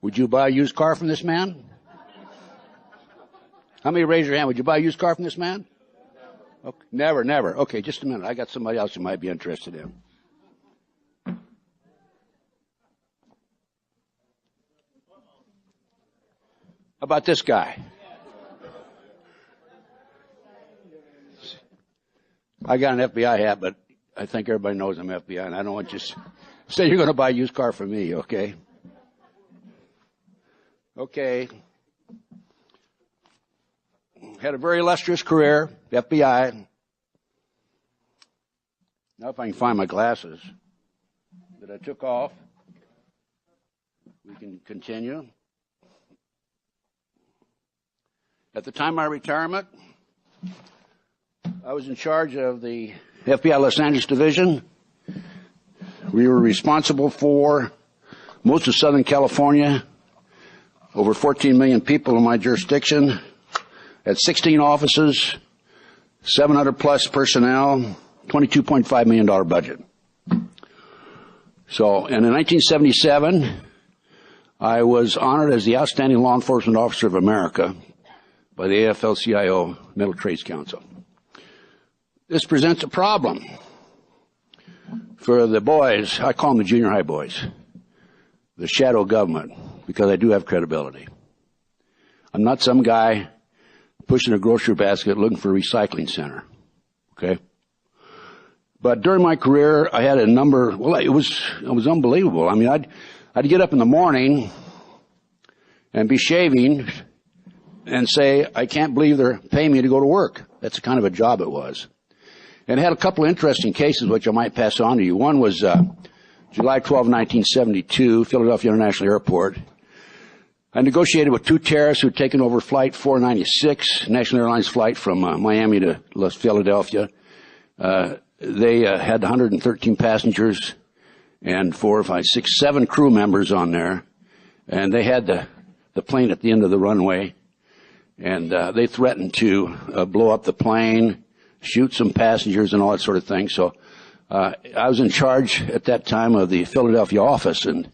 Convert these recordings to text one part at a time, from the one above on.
Would you buy a used car from this man? How many raise your hand? Would you buy a used car from this man? Okay. Never, never. Okay, just a minute. I got somebody else you might be interested in. How about this guy? I got an FBI hat, but I think everybody knows I'm FBI, and I don't want you to say you're going to buy a used car from me, okay? Okay. Had a very illustrious career, FBI. Now if I can find my glasses that I took off, we can continue. At the time of my retirement, I was in charge of the FBI Los Angeles Division. We were responsible for most of Southern California, over 14 million people in my jurisdiction, at 16 offices, 700 plus personnel, $22.5 million budget. So, and in 1977, I was honored as the Outstanding Law Enforcement Officer of America by the AFL-CIO Metal Trades Council. This presents a problem for the boys. I call them the junior high boys, the shadow government, because I do have credibility. I'm not some guy pushing a grocery basket looking for a recycling center, okay? But during my career, I had a number, well, it was unbelievable. I mean, I'd get up in the morning and be shaving and say, I can't believe they're paying me to go to work. That's the kind of a job it was. And it had a couple of interesting cases which I might pass on to you. One was July 12, 1972, Philadelphia International Airport. I negotiated with two terrorists who had taken over Flight 496, National Airlines flight from Miami to Philadelphia. They had 113 passengers and 7 crew members on there. And they had the plane at the end of the runway. And they threatened to blow up the plane, shoot some passengers and all that sort of thing. So I was in charge at that time of the Philadelphia office, and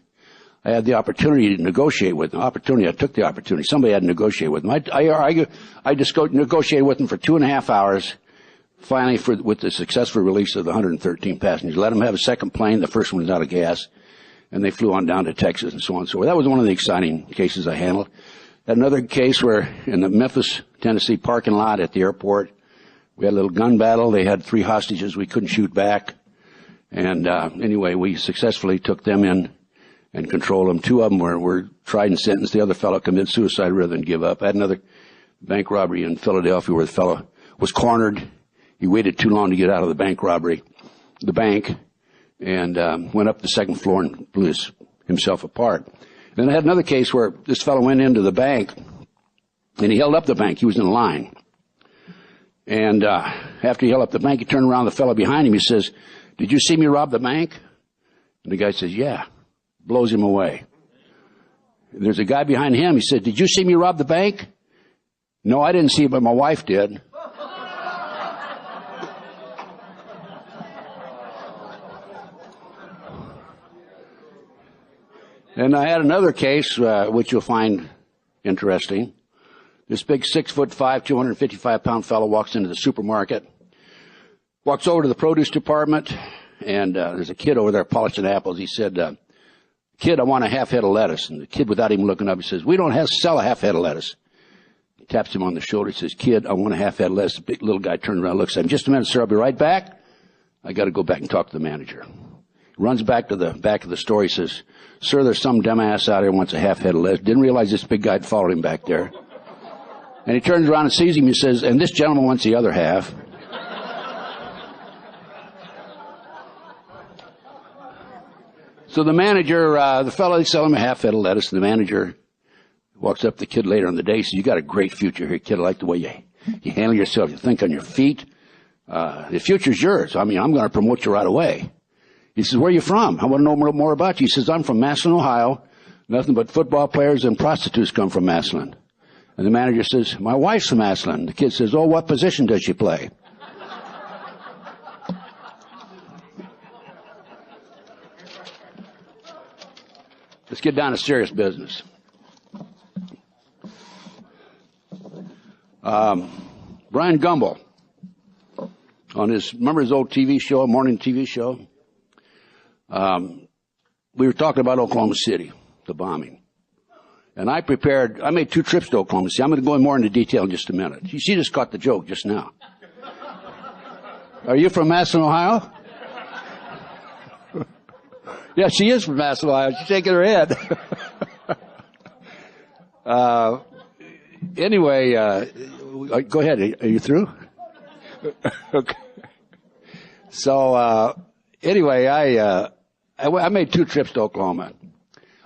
I had the opportunity to negotiate with them. I took the opportunity. Somebody had to negotiate with them. I just negotiated with them for 2.5 hours, finally with the successful release of the 113 passengers. Let them have a second plane. The first one was out of gas, and they flew on down to Texas and so on and so forth. That was one of the exciting cases I handled. Another case where in the Memphis, Tennessee parking lot at the airport, we had a little gun battle. They had 3 hostages. We couldn't shoot back. And anyway, we successfully took them in and controlled them. 2 of them were tried and sentenced. The other fellow committed suicide rather than give up. I had another bank robbery in Philadelphia where the fellow was cornered. He waited too long to get out of the bank, and went up the second floor and blew himself apart. Then I had another case where this fellow went into the bank, and he held up the bank. He was in line. And after he held up the bank, he turned around to the fellow behind him. He says, "Did you see me rob the bank?" And the guy says, "Yeah." Blows him away. And there's a guy behind him. He said, "Did you see me rob the bank?" "No, I didn't see it, but my wife did." And I had another case, which you'll find interesting. This big 6'5", 255-pound fellow walks into the supermarket, walks over to the produce department, and there's a kid over there polishing apples. He said, "Kid, I want a half head of lettuce." And the kid, without even looking up, he says, "We don't sell a half head of lettuce." He taps him on the shoulder. He says, "Kid, I want a half head of lettuce." The big little guy turns around and looks at him. "Just a minute, sir. I'll be right back. I got to go back and talk to the manager." He runs back to the back of the store. He says, "Sir, there's some dumbass out here who wants a half head of lettuce." Didn't realize this big guy had followed him back there. And he turns around and sees him. He says, "And this gentleman wants the other half." So the manager, the fellow, they sell him a half head of lettuce, and the manager walks up to the kid later in the day. He says, "You got a great future here, kid. I like the way you handle yourself. You think on your feet. The future's yours. I mean, I'm going to promote you right away." He says, "Where are you from? I want to know more about you." He says, "I'm from Massillon, Ohio. Nothing but football players and prostitutes come from Massillon." And the manager says, "My wife's from Massillon." The kid says, "Oh, what position does she play?" Let's get down to serious business. Brian Gumbel, remember his old TV show, morning TV show? We were talking about Oklahoma City, the bombing. And I made 2 trips to Oklahoma City. I'm going to go more into detail in just a minute. She just caught the joke just now. Are you from Madison, Ohio? Yeah, she is from Madison, Ohio. She's shaking her head. Anyway, go ahead. Are you through? Okay. So, anyway, I made 2 trips to Oklahoma.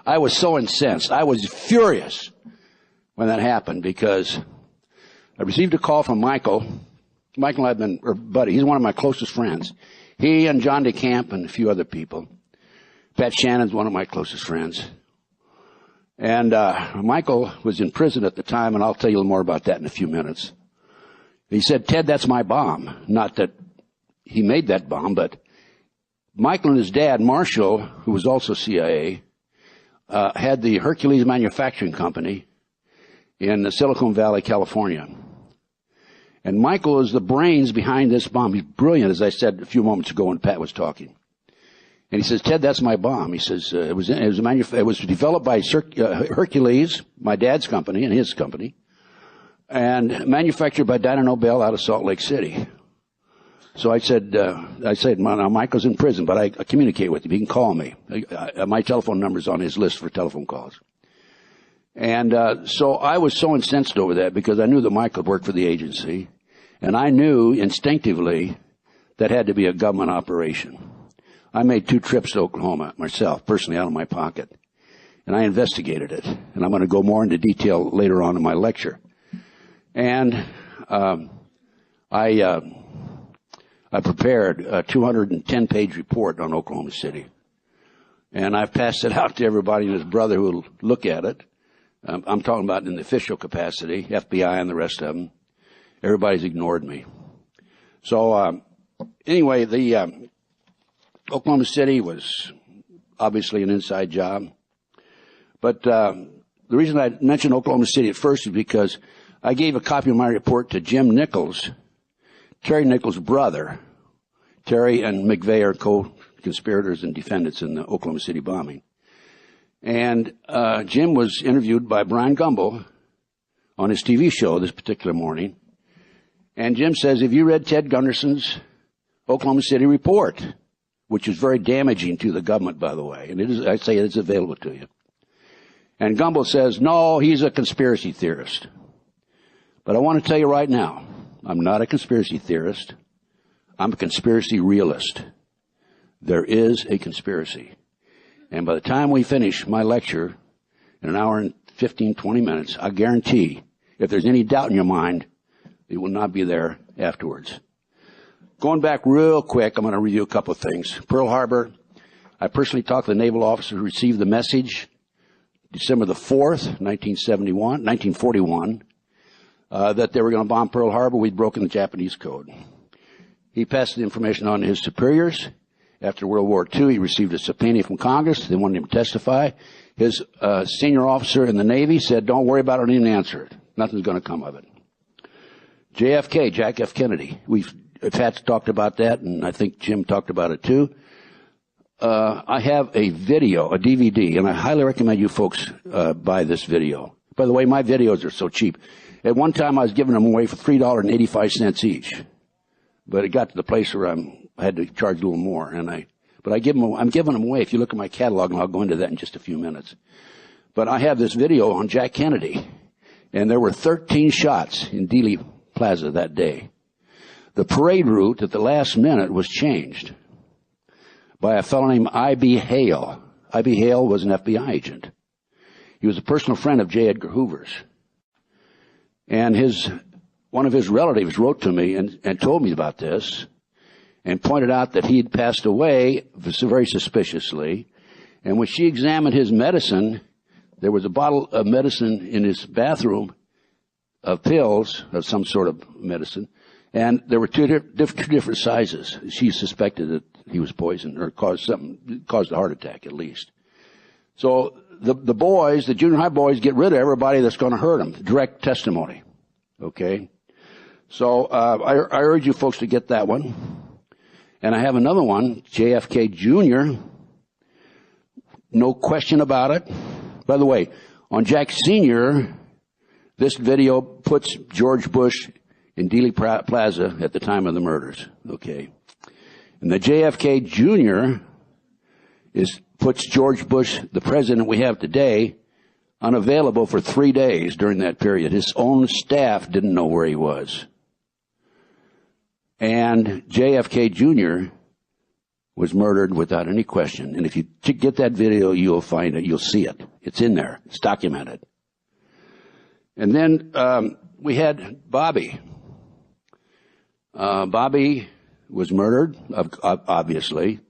I was so incensed. I was furious when that happened because I received a call from Michael. Michael and I have been, or buddy, he's one of my closest friends. He and John DeCamp and a few other people. Pat Shannon's one of my closest friends. And Michael was in prison at the time, and I'll tell you more about that in a few minutes. He said, Ted, that's my bomb. Not that he made that bomb, but Michael and his dad, Marshall, who was also CIA, had the Hercules Manufacturing Company in Silicon Valley, California. And Michael is the brains behind this bomb. He's brilliant, as I said a few moments ago when Pat was talking. And he says, Ted, that's my bomb. He says, it was developed by Hercules, my dad's company and his company, and manufactured by Dyno Nobel out of Salt Lake City. So I said, now Michael's in prison, but I communicate with him. He can call me. My telephone number's on his list for telephone calls. And so I was so incensed over that because I knew that Michael worked for the agency, and I knew instinctively that had to be a government operation. I made 2 trips to Oklahoma myself, personally out of my pocket, and I investigated it. And I'm going to go more into detail later on in my lecture. And I prepared a 210-page report on Oklahoma City. And I've passed it out to everybody and his brother who will look at it. I'm talking about in the official capacity, FBI and the rest of them. Everybody's ignored me. So anyway, the Oklahoma City was obviously an inside job. But the reason I mentioned Oklahoma City at first is because I gave a copy of my report to Jim Nichols, Terry Nichols' brother. Terry and McVeigh are co-conspirators and defendants in the Oklahoma City bombing. And Jim was interviewed by Brian Gumbel on his TV show this particular morning. And Jim says, have you read Ted Gunderson's Oklahoma City report? Which is very damaging to the government, by the way. And it is, I say it's available to you. And Gumbel says, no, he's a conspiracy theorist. But I want to tell you right now, I'm not a conspiracy theorist. I'm a conspiracy realist. There is a conspiracy. And by the time we finish my lecture, in an hour and 15, 20 minutes, I guarantee, if there's any doubt in your mind, it will not be there afterwards. Going back real quick, I'm going to review a couple of things. Pearl Harbor, I personally talked to the naval officer who received the message December the 4th, 1941, that they were going to bomb Pearl Harbor. We'd broken the Japanese code. He passed the information on to his superiors. After World War II, he received a subpoena from Congress. They wanted him to testify. His senior officer in the Navy said, don't worry about it, don't even answer it. Nothing's going to come of it. JFK, Jack F. Kennedy. Pat's talked about that, and I think Jim talked about it too. I have a video, a DVD, and I highly recommend you folks buy this video. By the way, my videos are so cheap. At one time, I was giving them away for $3.85 each, but it got to the place where I had to charge a little more, but I'm giving them away. If you look at my catalog, and I'll go into that in just a few minutes. But I have this video on Jack Kennedy, and there were 13 shots in Dealey Plaza that day. The parade route at the last minute was changed by a fellow named I.B. Hale. I.B. Hale was an FBI agent. He was a personal friend of J. Edgar Hoover's. And one of his relatives wrote to me and told me about this and pointed out that he'd passed away very suspiciously. And when she examined his medicine, there was a bottle of medicine in his bathroom of pills, of some sort of medicine, and there were two different sizes. She suspected that he was poisoned or caused a heart attack at least. So the boys, the junior high boys, get rid of everybody that's going to hurt them. Direct testimony. Okay? So I urge you folks to get that one. And I have another one, JFK Jr., no question about it. By the way, on Jack Sr., this video puts George Bush in Dealey Plaza at the time of the murders. Okay? And the JFK Jr. puts George Bush, the president we have today, unavailable for 3 days during that period. His own staff didn't know where he was. And JFK Jr. was murdered without any question. And if you get that video, you'll find it. You'll see it. It's in there. It's documented. And then we had Bobby. Bobby was murdered, obviously.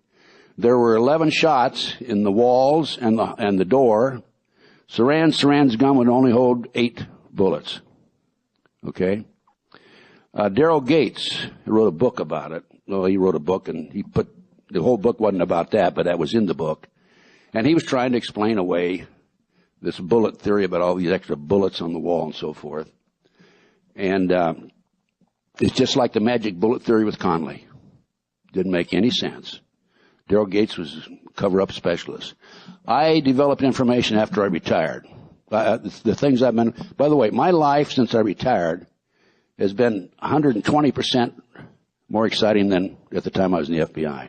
There were 11 shots in the walls and the door. Saran's gun would only hold 8 bullets. Okay? Daryl Gates wrote a book about it. Well, he wrote a book, and the whole book wasn't about that, but that was in the book. And he was trying to explain away this bullet theory about all these extra bullets on the wall and so forth. And it's just like the magic bullet theory with Conley. Didn't make any sense. Daryl Gates was a cover-up specialist. I developed information after I retired. The things I've been... By the way, my life since I retired has been 120% more exciting than at the time I was in the FBI.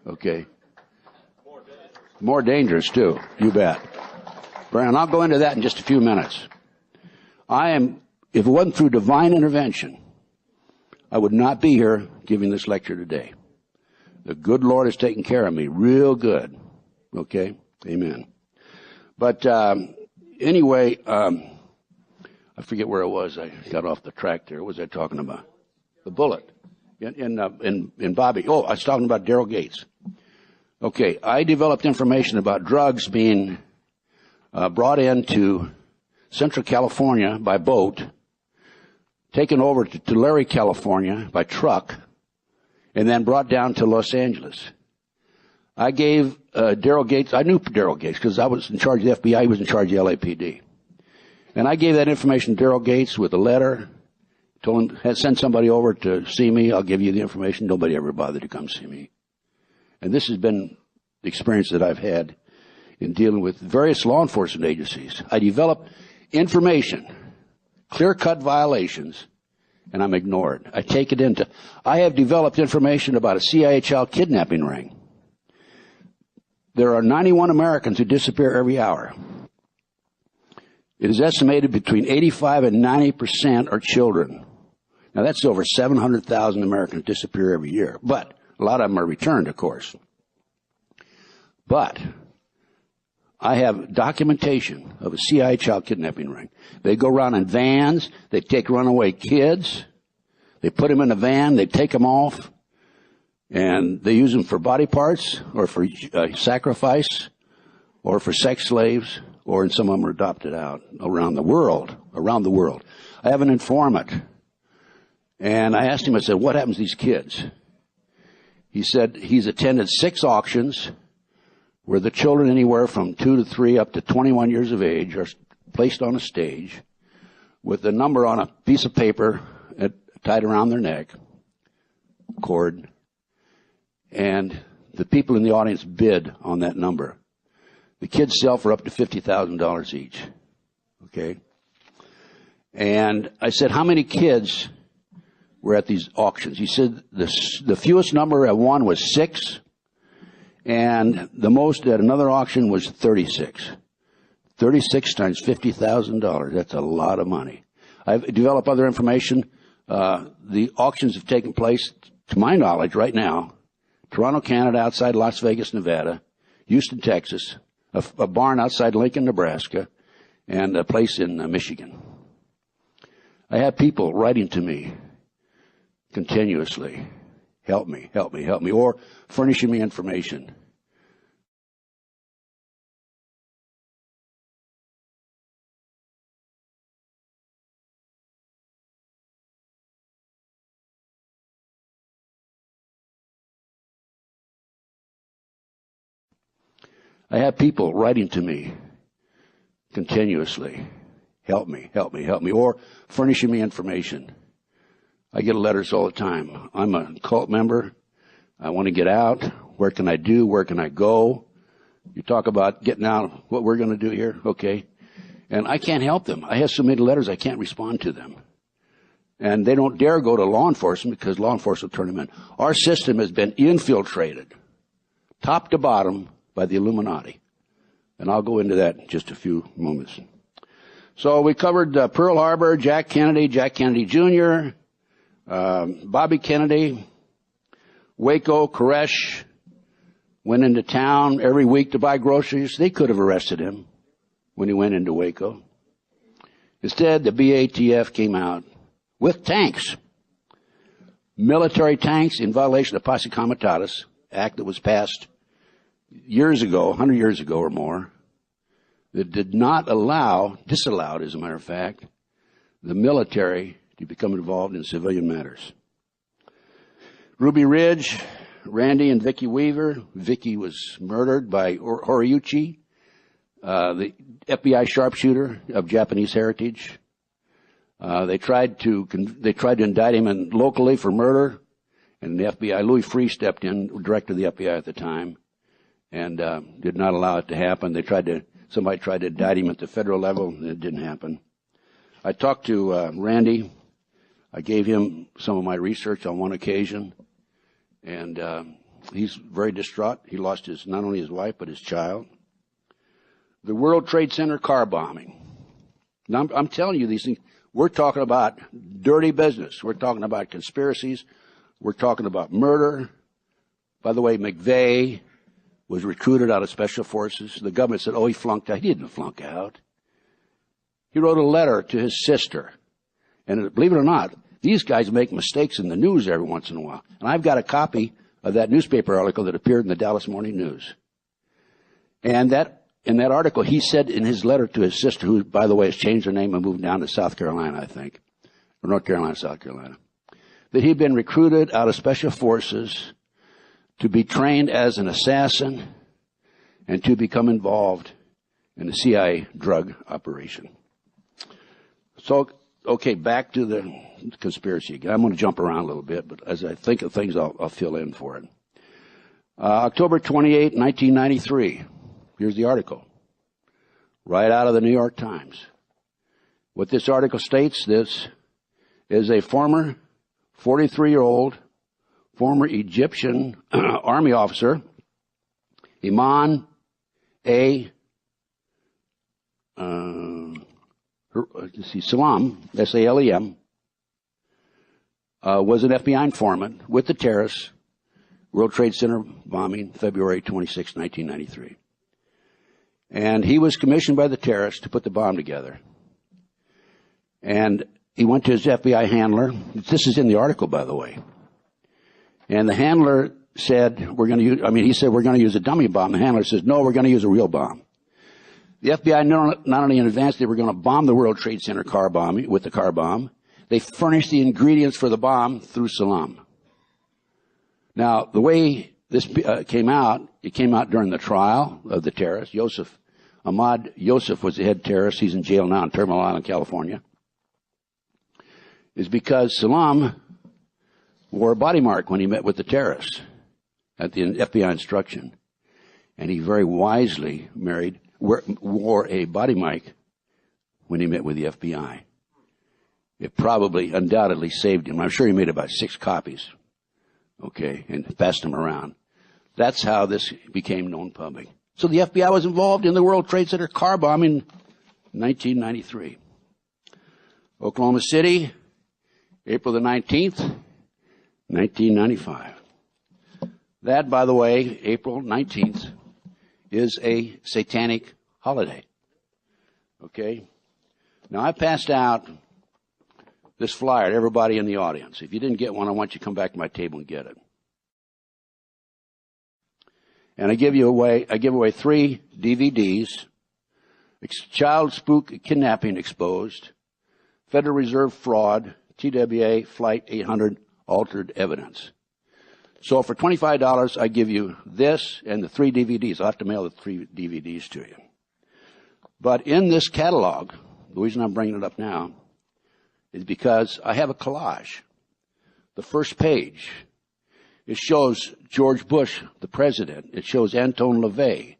Okay? More dangerous, too. You bet. Brian, I'll go into that in just a few minutes. If it wasn't through divine intervention, I would not be here giving this lecture today. The good Lord has taken care of me real good. Okay? Amen. But anyway, I forget where it was. I got off the track there. What was I talking about? The bullet. In Bobby. Oh, I was talking about Daryl Gates. Okay, I developed information about drugs being brought into Central California by boat, taken over to Tulare, California by truck, and then brought down to Los Angeles. I gave Daryl Gates, I knew Daryl Gates because I was in charge of the FBI, he was in charge of the LAPD. And I gave that information to Daryl Gates with a letter, told him, send somebody over to see me, I'll give you the information. Nobody ever bothered to come see me. And this has been the experience that I've had in dealing with various law enforcement agencies. I develop information, clear-cut violations, and I'm ignored. I have developed information about a CIA child kidnapping ring. There are 91 Americans who disappear every hour. It is estimated between 85 and 90% are children. Now that's over 700,000 Americans disappear every year. But a lot of them are returned, of course. But I have documentation of a CIA child kidnapping ring. They go around in vans. They take runaway kids. They put them in a van. They take them off. And they use them for body parts or for sacrifice or for sex slaves, or and some of them are adopted out around the world. I have an informant. And I asked him, I said, what happens to these kids? He said he's attended 6 auctions where the children anywhere from 2 to 3 up to 21 years of age are placed on a stage with the number on a piece of paper tied around their neck, cord, and the people in the audience bid on that number. The kids sell for up to $50,000 each. Okay? And I said, how many kids were at these auctions? He said the fewest number at one was 6, and the most at another auction was 36. 36 times $50,000. That's a lot of money. I've developed other information. The auctions have taken place, to my knowledge, right now. Toronto, Canada, outside Las Vegas, Nevada, Houston, Texas, a barn outside Lincoln, Nebraska, and a place in Michigan. I have people writing to me continuously, help me, or furnishing me information. I have people writing to me continuously, help me, or furnishing me information. I get letters all the time. I'm a cult member. I want to get out. Where can I do? Where can I go? You talk about getting out, what we're going to do here, okay? And I can't help them. I have so many letters I can't respond to them. And they don't dare go to law enforcement because law enforcement will turn them in. Our system has been infiltrated, top to bottom, by the Illuminati. And I'll go into that in just a few moments. So we covered Pearl Harbor, Jack Kennedy Jr., Bobby Kennedy, Waco, Koresh, went into town every week to buy groceries. They could have arrested him when he went into Waco. Instead, the BATF came out with tanks, military tanks, in violation of Posse Comitatus Act that was passed years ago, 100 years ago or more, that did not disallowed, as a matter of fact, the military to become involved in civilian matters. Ruby Ridge, Randy and Vicki Weaver. Vicki was murdered by Horiuchi, the FBI sharpshooter of Japanese heritage. They tried to indict him locally for murder, and the FBI, Louis Freeh, stepped in, director of the FBI at the time, and did not allow it to happen. Somebody tried to indict him at the federal level, and it didn't happen. I talked to Randy. I gave him some of my research on one occasion, and he's very distraught. He lost not only his wife, but his child. The World Trade Center car bombing. Now, I'm telling you these things. We're talking about dirty business. We're talking about conspiracies. We're talking about murder. By the way, McVeigh was recruited out of special forces. The government said, he flunked out. He didn't flunk out. He wrote a letter to his sister. And believe it or not, these guys make mistakes in the news every once in a while. And I've got a copy of that newspaper article that appeared in the Dallas Morning News. And in that article, he said in his letter to his sister, who, by the way, has changed her name and moved down to South Carolina, I think, or North Carolina, South Carolina, that he'd been recruited out of special forces to be trained as an assassin and to become involved in the CIA drug operation. So, okay, back to the conspiracy again. I'm going to jump around a little bit, but as I think of things, I'll fill in for it. October 28, 1993. Here's the article, right out of the New York Times. What this article states, this is a former 43-year-old former Egyptian army officer, Iman Salam, S-A-L-E-M, was an FBI informant with the terrorists, World Trade Center bombing, February 26, 1993. And he was commissioned by the terrorists to put the bomb together. And he went to his FBI handler. This is in the article, by the way. And the handler said, he said, we're going to use a dummy bomb. The handler says, no, we're going to use a real bomb. The FBI, not only in advance, they were going to bomb the World Trade Center with the car bomb. They furnished the ingredients for the bomb through Salam. Now, the way this came out, it came out during the trial of the terrorist. Ahmad Yosef was the head terrorist. He's in jail now in Terminal Island, California. Is because Salam wore a body mark when he met with the terrorists at the FBI instruction. And he very wisely wore a body mark when he met with the FBI. It undoubtedly saved him. I'm sure he made about 6 copies, okay, and passed them around. That's how this became known public. So the FBI was involved in the World Trade Center car bomb in 1993. Oklahoma City, April the 19th, 1995. That, by the way, April 19th, is a satanic holiday. Okay? Now, I passed out this flyer to everybody in the audience. If you didn't get one, I want you to come back to my table and get it. And I give away 3 DVDs. Child Spook Kidnapping Exposed, Federal Reserve Fraud, TWA Flight 800 Altered Evidence. So for $25, I give you this and the 3 DVDs. I'll have to mail the 3 DVDs to you. But in this catalog, the reason I'm bringing it up now is because I have a collage. The first page, it shows George Bush, the president. It shows Anton LaVey.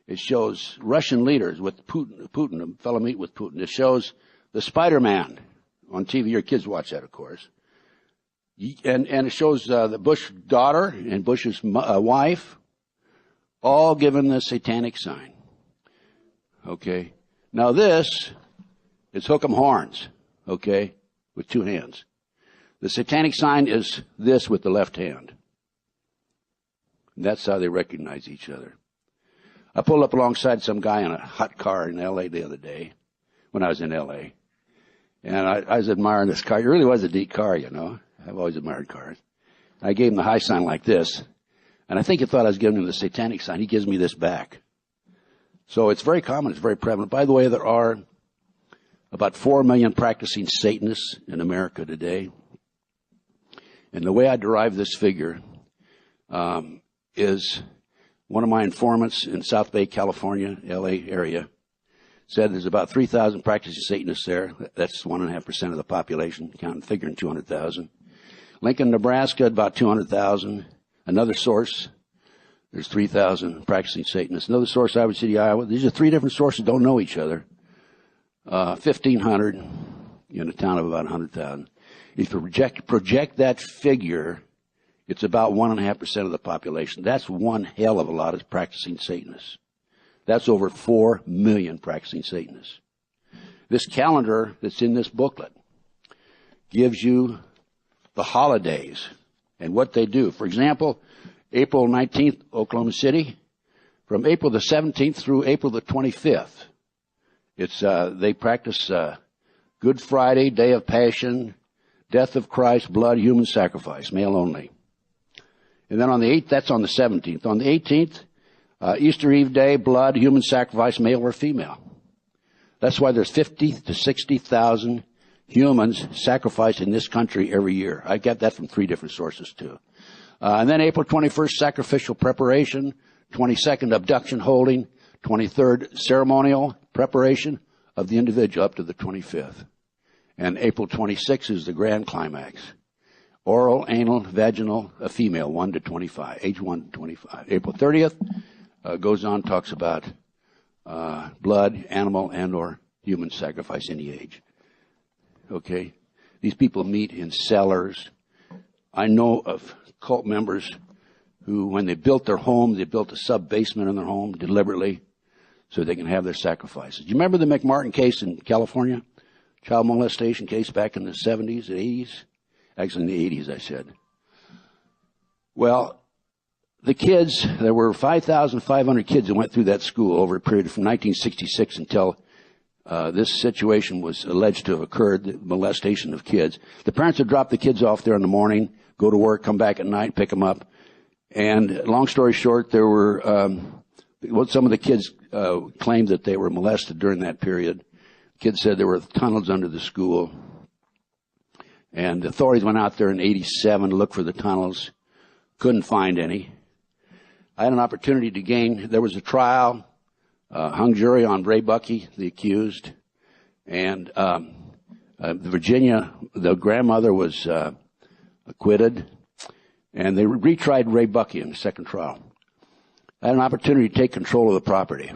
It shows Russian leaders with Putin, a fellow meet with Putin. It shows the Spider-Man on TV. Your kids watch that, of course. And it shows the Bush daughter and Bush's wife, all given the satanic sign. Okay. Now this is hook 'em horns, okay, with two hands. The satanic sign is this with the left hand. And that's how they recognize each other. I pulled up alongside some guy in a hot car in L.A. the other day, when I was in L.A. And I was admiring this car. It really was a neat car, you know. I've always admired cars. I gave him the high sign like this. And I think he thought I was giving him the satanic sign. He gives me this back. So it's very common. It's very prevalent. By the way, there are about 4 million practicing Satanists in America today. And the way I derive this figure is one of my informants in South Bay, California, L.A. area, said there's about 3,000 practicing Satanists there. That's 1.5% of the population, figuring 200,000. Lincoln, Nebraska, about 200,000. Another source, there's 3,000 practicing Satanists. Another source, Iowa City, Iowa. These are three different sources, don't know each other. 1,500 in a town of about 100,000. If you project that figure, it's about 1.5% of the population. That's one hell of a lot of practicing Satanists. That's over 4 million practicing Satanists. This calendar that's in this booklet gives you the holidays and what they do. For example, April 19th, Oklahoma City. From April the 17th through April the 25th, they practice Good Friday, Day of Passion, Death of Christ, Blood, Human Sacrifice, male only. And then on the 8th, that's on the 17th. On the 18th, Easter Eve Day, Blood, Human Sacrifice, male or female. That's why there's 50 to 60,000 humans sacrificed in this country every year. I get that from 3 different sources too. And then April 21st, sacrificial preparation. 22nd, abduction holding. 23rd, ceremonial preparation of the individual up to the 25th. And April 26th is the grand climax. Oral, anal, vaginal, a female, 1 to 25, age 1 to 25. April 30th goes on, talks about blood, animal, and or human sacrifice, any age. Okay? These people meet in cellars. I know of cult members who, when they built their home, they built a sub-basement in their home deliberately so they can have their sacrifices. Do you remember the McMartin case in California? Child molestation case back in the 70s and 80s? Actually, in the 80s, I said. Well, the kids, there were 5,500 kids that went through that school over a period from 1966 until this situation was alleged to have occurred, the molestation of kids. The parents would drop the kids off there in the morning, go to work, come back at night, pick them up. And long story short, there were, some of the kids claimed that they were molested during that period. Kids said there were tunnels under the school. And the authorities went out there in 87 to look for the tunnels. Couldn't find any. I had an opportunity to gain, there was a trial, hung jury on Ray Buckey, the accused. And Virginia, the grandmother was acquitted. And they retried Ray Buckey in the second trial. I had an opportunity to take control of the property.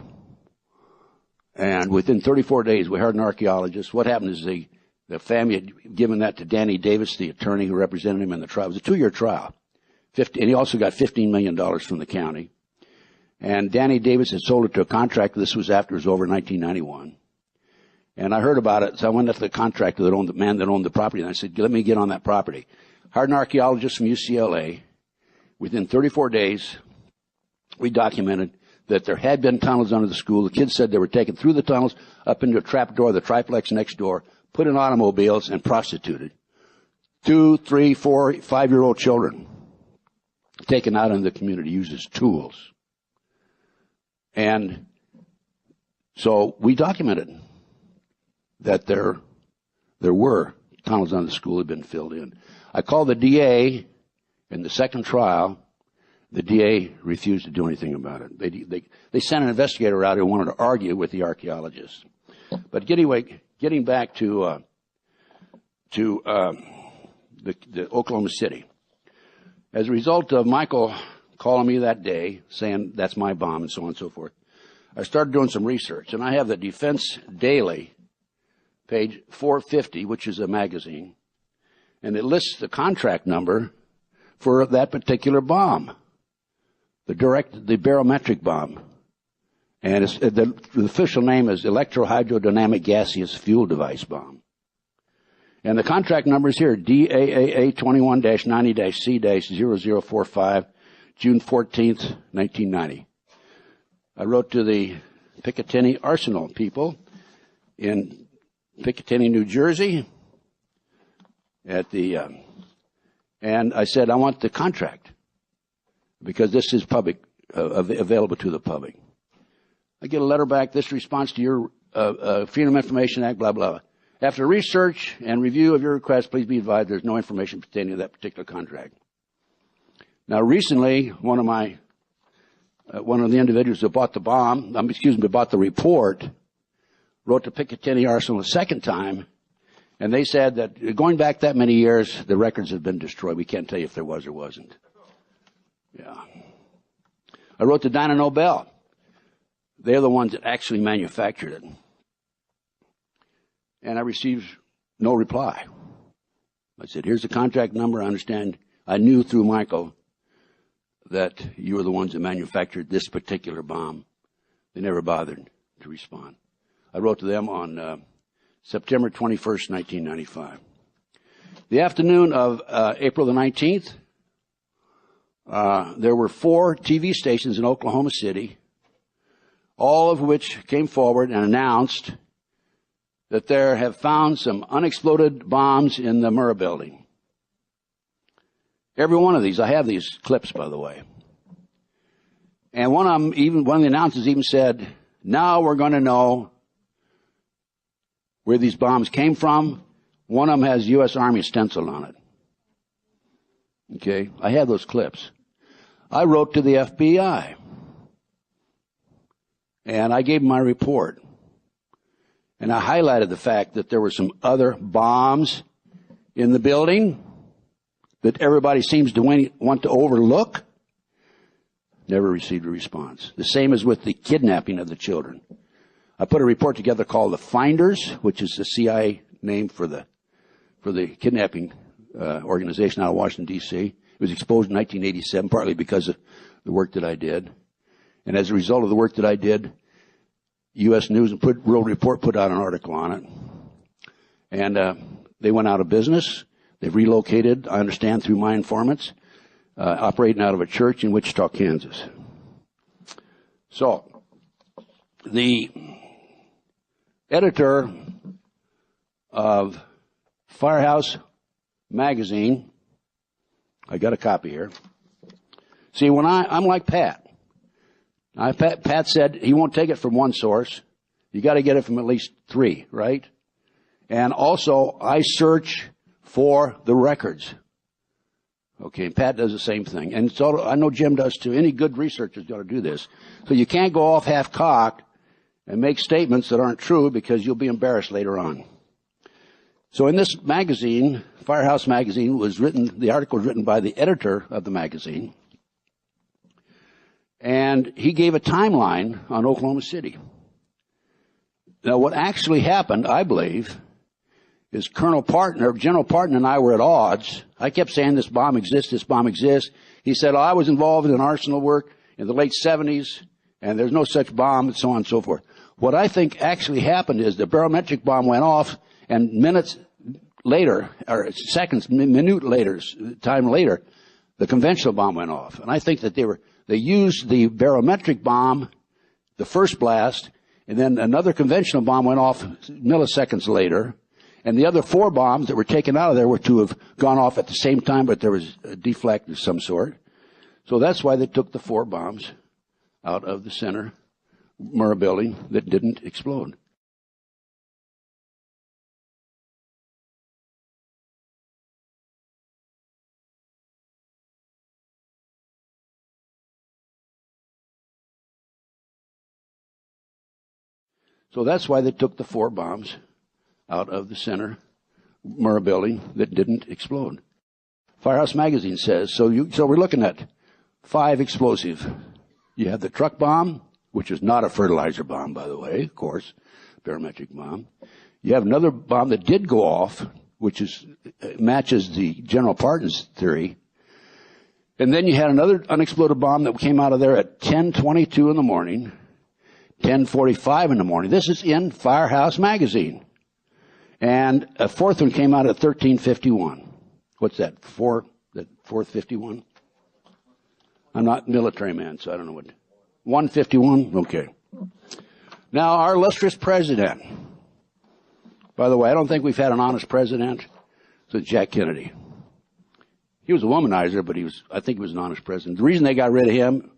And within 34 days, we hired an archaeologist. What happened is the family had given that to Danny Davis, the attorney who represented him in the trial. It was a 2-year trial. And he also got $15 million from the county. And Danny Davis had sold it to a contractor. This was after it was over in 1991. And I heard about it, so I went to the contractor that owned the man that owned the property, and I said, let me get on that property. Hired an archaeologist from UCLA. Within 34 days, we documented that there had been tunnels under the school. The kids said they were taken through the tunnels, up into a trap door, the triplex next door, put in automobiles, and prostituted. 2, 3, 4, 5-year-old children taken out into the community, used as tools. And so we documented that there were tunnels under the school had been filled in. I called the DA in the second trial. The DA refused to do anything about it. They sent an investigator out who wanted to argue with the archaeologist. But anyway, getting back to the Oklahoma City. As a result of Michael calling me that day, saying that's my bomb and so on and so forth, I started doing some research, and I have the Defense Daily, page 450, which is a magazine, and it lists the contract number for that particular bomb, the barometric bomb. And the official name is Electrohydrodynamic Gaseous Fuel Device Bomb. And the contract number is here, DAAA 21-90-C-0045, June 14th, 1990. I wrote to the Picatinny Arsenal people in Picatinny, New Jersey, and I said, I want the contract, because this is public, available to the public. I get a letter back, this response to your Freedom of Information Act, blah, blah. After research and review of your request, please be advised there's no information pertaining to that particular contract. Now, recently, one of the individuals who bought the bought the report, wrote to Picatinny Arsenal a second time, and they said that going back that many years, the records have been destroyed. We can't tell you if there was or wasn't. Yeah. I wrote to Dyna Nobel. They're the ones that actually manufactured it. And I received no reply. I said, here's the contract number. I understand. I knew through Michael that you were the ones that manufactured this particular bomb. They never bothered to respond. I wrote to them on September 21st, 1995. The afternoon of April the 19th, there were 4 TV stations in Oklahoma City, all of which came forward and announced that there have found some unexploded bombs in the Murrah building. Every one of these, I have these clips, by the way. And one of the announcers even said, now we're going to know where these bombs came from. One of them has U.S. Army stenciled on it. Okay, I have those clips. I wrote to the FBI, and I gave them my report. And I highlighted the fact that there were some other bombs in the building that everybody seems to want to overlook. Never received a response. The same as with the kidnapping of the children. I put a report together called The Finders, which is the CIA name for the kidnapping organization out of Washington, D.C. It was exposed in 1987, partly because of the work that I did. And as a result of the work that I did, U.S. News and World Report put out an article on it. And they went out of business. They've relocated, I understand, through my informants, operating out of a church in Wichita, Kansas. So, the editor of Firehouse magazine, I got a copy here. See, I'm like Pat. Pat said he won't take it from one source. You got to get it from at least 3, right? And also, I search for the records. Okay, and Pat does the same thing. And so I know Jim does too. Any good researcher's got to do this. So you can't go off half-cocked and make statements that aren't true, because you'll be embarrassed later on. So in this magazine, Firehouse magazine, the article was written by the editor of the magazine. And he gave a timeline on Oklahoma City. Now, what actually happened, I believe, is General Parton and I were at odds. I kept saying this bomb exists. He said, I was involved in arsenal work in the late 70s, and there's no such bomb, and so on and so forth. What I think actually happened is the barometric bomb went off, and minute later, time later, the conventional bomb went off. And I think that they used the barometric bomb, the first blast, and then another conventional bomb went off milliseconds later. And the other 4 bombs that were taken out of there were to have gone off at the same time, but there was a deflect of some sort. So that's why they took the 4 bombs out of the center Murrah building that didn't explode. So that's why they took the 4 bombs out of the center Murrah building that didn't explode. Firehouse Magazine says, so we're looking at 5 explosives. You have the truck bomb, which is not a fertilizer bomb, by the way, of course, barometric bomb. You have another bomb that did go off, which matches the General Parton's theory. And then you had another unexploded bomb that came out of there at 10:22 in the morning, 10:45 in the morning. This is in Firehouse Magazine. And a fourth one came out at 13:51. What's that? 4:51? I'm not a military man, so I don't know what. 1:51? Okay. Now, our illustrious president. By the way, I don't think we've had an honest president since Jack Kennedy. He was a womanizer, but I think he was an honest president. The reason they got rid of him,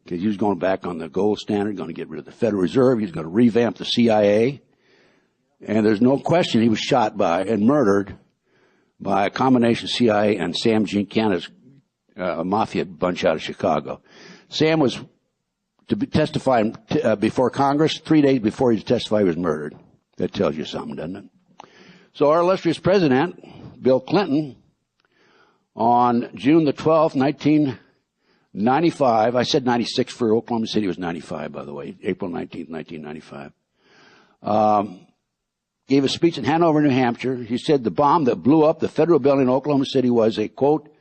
because he was going back on the gold standard, going to get rid of the Federal Reserve, he was going to revamp the CIA, and there's no question he was shot by and murdered by a combination of CIA and Sam Giancana's mafia bunch out of Chicago. Sam was to testify before Congress. 3 days before he was to testify, he was murdered. That tells you something, doesn't it? So our illustrious president, Bill Clinton, on June the 12th, 1995, I said 96 for Oklahoma City, it was 95, by the way, April 19th, 1995, gave a speech in Hanover, New Hampshire. He said the bomb that blew up the federal building in Oklahoma City was a, quote,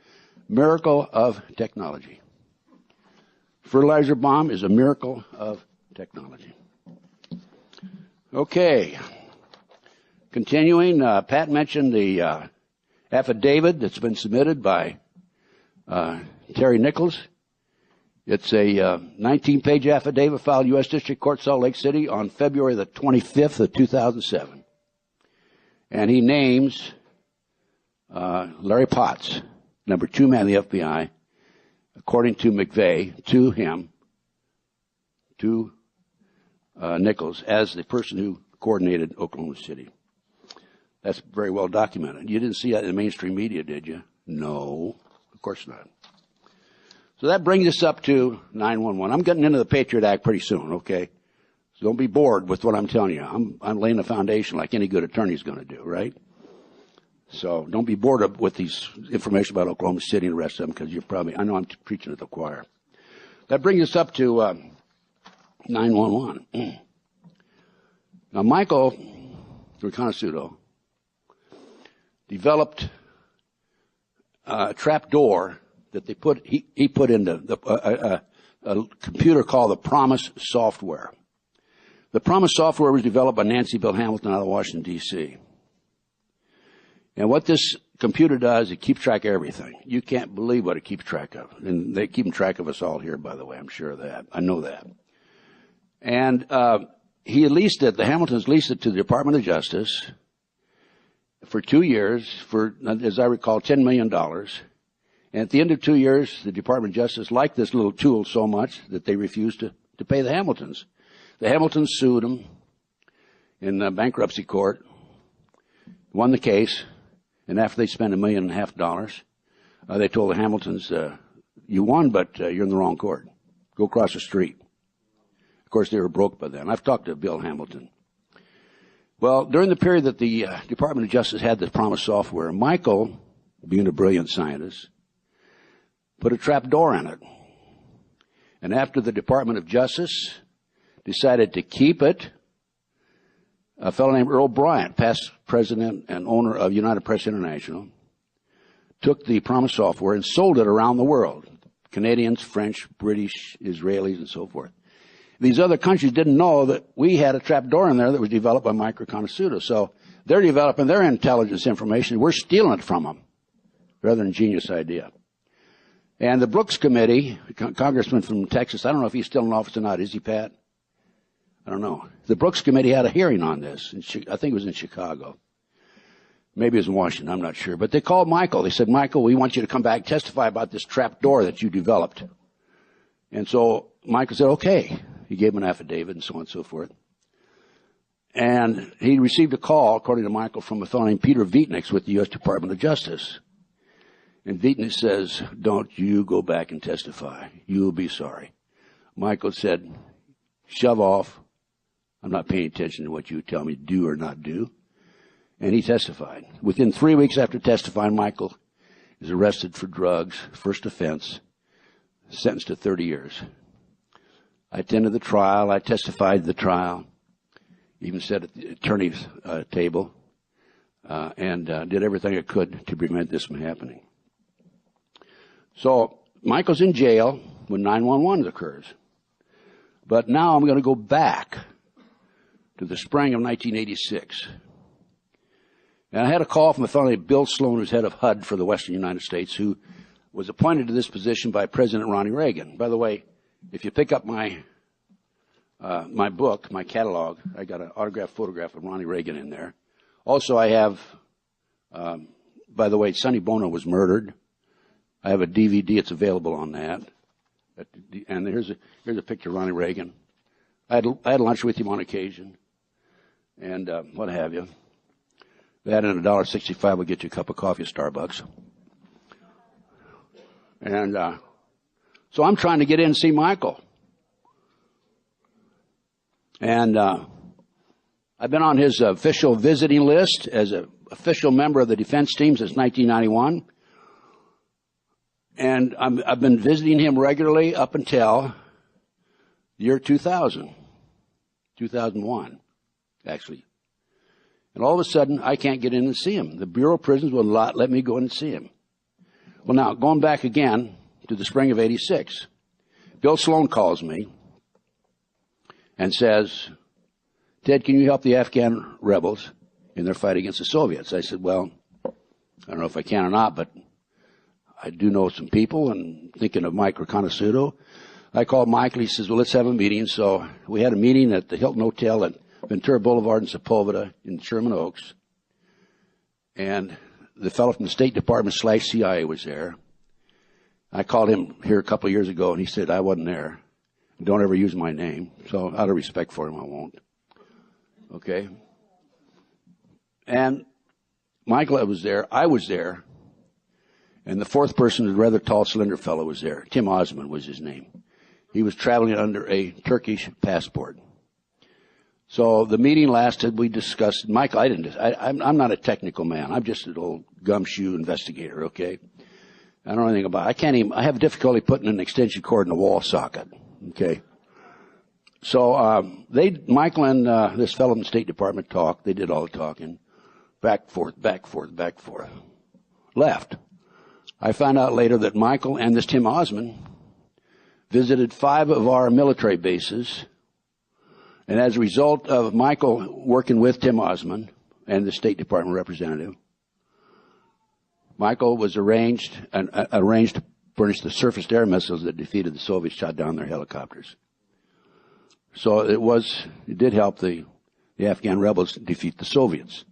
miracle of technology. Fertilizer bomb is a miracle of technology. Okay. Continuing, Pat mentioned the affidavit that's been submitted by Terry Nichols. It's a 19-page affidavit filed U.S. District Court, Salt Lake City on February the 25th of 2007. And he names Larry Potts, number 2 man in the FBI, according to McVeigh, to him, to Nichols, as the person who coordinated Oklahoma City. That's very well documented. You didn't see that in the mainstream media, did you? No, of course not. So that brings us up to 911. I'm getting into the Patriot Act pretty soon, okay? So don't be bored with what I'm telling you. I'm laying the foundation like any good attorney's going to do, right? So don't be bored with these information about Oklahoma City and the rest of them, because I know I'm preaching to the choir. That brings us up to 911. Now, Michael Riconosciuto developed a trap door that he put into a computer called the Promise software. The Promise software was developed by Nancy Bill Hamilton out of Washington, D.C. And what this computer does, it keeps track of everything. You can't believe what it keeps track of. And they're keeping track of us all here, by the way. I'm sure of that. I know that. And he leased it, the Hamiltons leased it to the Department of Justice for 2 years for, as I recall, $10 million. And at the end of 2 years, the Department of Justice liked this little tool so much that they refused to pay the Hamiltons. The Hamiltons sued them in the bankruptcy court, won the case, and after they spent $1.5 million, they told the Hamiltons, you won, but you're in the wrong court. Go across the street. Of course, they were broke by then. I've talked to Bill Hamilton. Well, during the period that the Department of Justice had this Promise software, Michael, being a brilliant scientist, put a trap door in it. And after the Department of Justice decided to keep it, a fellow named Earl Bryant, past president and owner of United Press International, took the Promise software and sold it around the world. Canadians, French, British, Israelis, and so forth. These other countries didn't know that we had a trap door in there that was developed by Mike Riconosciuto. So they're developing their intelligence information. We're stealing it from them. Rather ingenious idea. And the Brooks Committee, congressman from Texas, I don't know if he's still in office or not. Is he, Pat? I don't know. The Brooks Committee had a hearing on this. I think it was in Chicago. Maybe it was in Washington. I'm not sure. But they called Michael. They said, Michael, we want you to come back and testify about this trap door that you developed. And so Michael said, okay. He gave him an affidavit and so on and so forth. And he received a call, according to Michael, from a fellow named Peter Vietnix with the U.S. Department of Justice. And Vietnix says, don't you go back and testify. You'll be sorry. Michael said, shove off. I'm not paying attention to what you tell me to do or not do. And he testified. Within 3 weeks after testifying, Michael is arrested for drugs, first offense, sentenced to 30 years. I attended the trial. I testified at the trial, even sat at the attorney's table, and did everything I could to prevent this from happening. So Michael's in jail when 911 occurs. But now I'm going to go back to the spring of 1986. And I had a call from a fellow named Bill Sloan, who's head of HUD for the Western United States, who was appointed to this position by President Ronnie Reagan. By the way, if you pick up my book, my catalog, I got an autographed photograph of Ronnie Reagan in there. Also, I have, by the way, Sonny Bono was murdered. I have a DVD. It's available on that. And here's a picture of Ronnie Reagan. I had lunch with him on occasion, and what have you. That and $1.65 will get you a cup of coffee at Starbucks. And so I'm trying to get in and see Michael. And I've been on his official visiting list as an official member of the defense team since 1991. And I've been visiting him regularly up until the year 2001, actually. And all of a sudden, I can't get in and see him. The Bureau of Prisons will not let me go in and see him. Well, now, going back again to the spring of '86, Bill Sloan calls me and says, Ted, can you help the Afghan rebels in their fight against the Soviets? I said, well, I don't know if I can or not, but I do know some people, and thinking of Mike Reconnaisuto. I called Michael. He says, well, let's have a meeting. So we had a meeting at the Hilton Hotel at Ventura Boulevard in Sepulveda in Sherman Oaks. And the fellow from the State Department / CIA was there. I called him here a couple of years ago, and he said, I wasn't there. Don't ever use my name. So out of respect for him, I won't. Okay? And Michael was there. I was there. And the fourth person, a rather tall, slender fellow, was there. Tim Osman was his name. He was traveling under a Turkish passport. So the meeting lasted. We discussed. Michael, I'm not a technical man. I'm just an old gumshoe investigator. Okay, I don't know anything about. I have difficulty putting an extension cord in a wall socket. Okay. So Michael and this fellow in the State Department talked. They did all the talking, back forth. Left. I found out later that Michael and this Tim Osman visited 5 of our military bases. And as a result of Michael working with Tim Osman and the State Department representative, Michael was arranged to furnish the surface-to-air missiles that defeated the Soviets, shot down their helicopters. So it did help the Afghan rebels defeat the Soviets.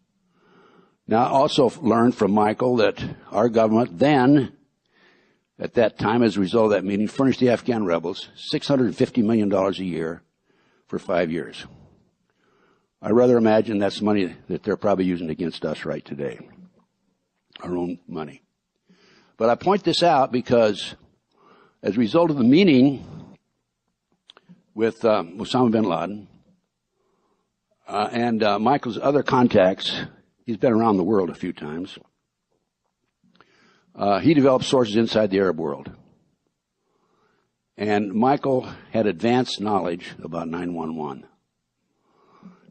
Now, I also learned from Michael that our government then, at that time, as a result of that meeting, furnished the Afghan rebels $650 million a year for 5 years. I rather imagine that's money that they're probably using against us right today. Our own money. But I point this out because as a result of the meeting with Osama bin Laden and Michael's other contacts, he's been around the world a few times, he developed sources inside the Arab world. And Michael had advanced knowledge about 911.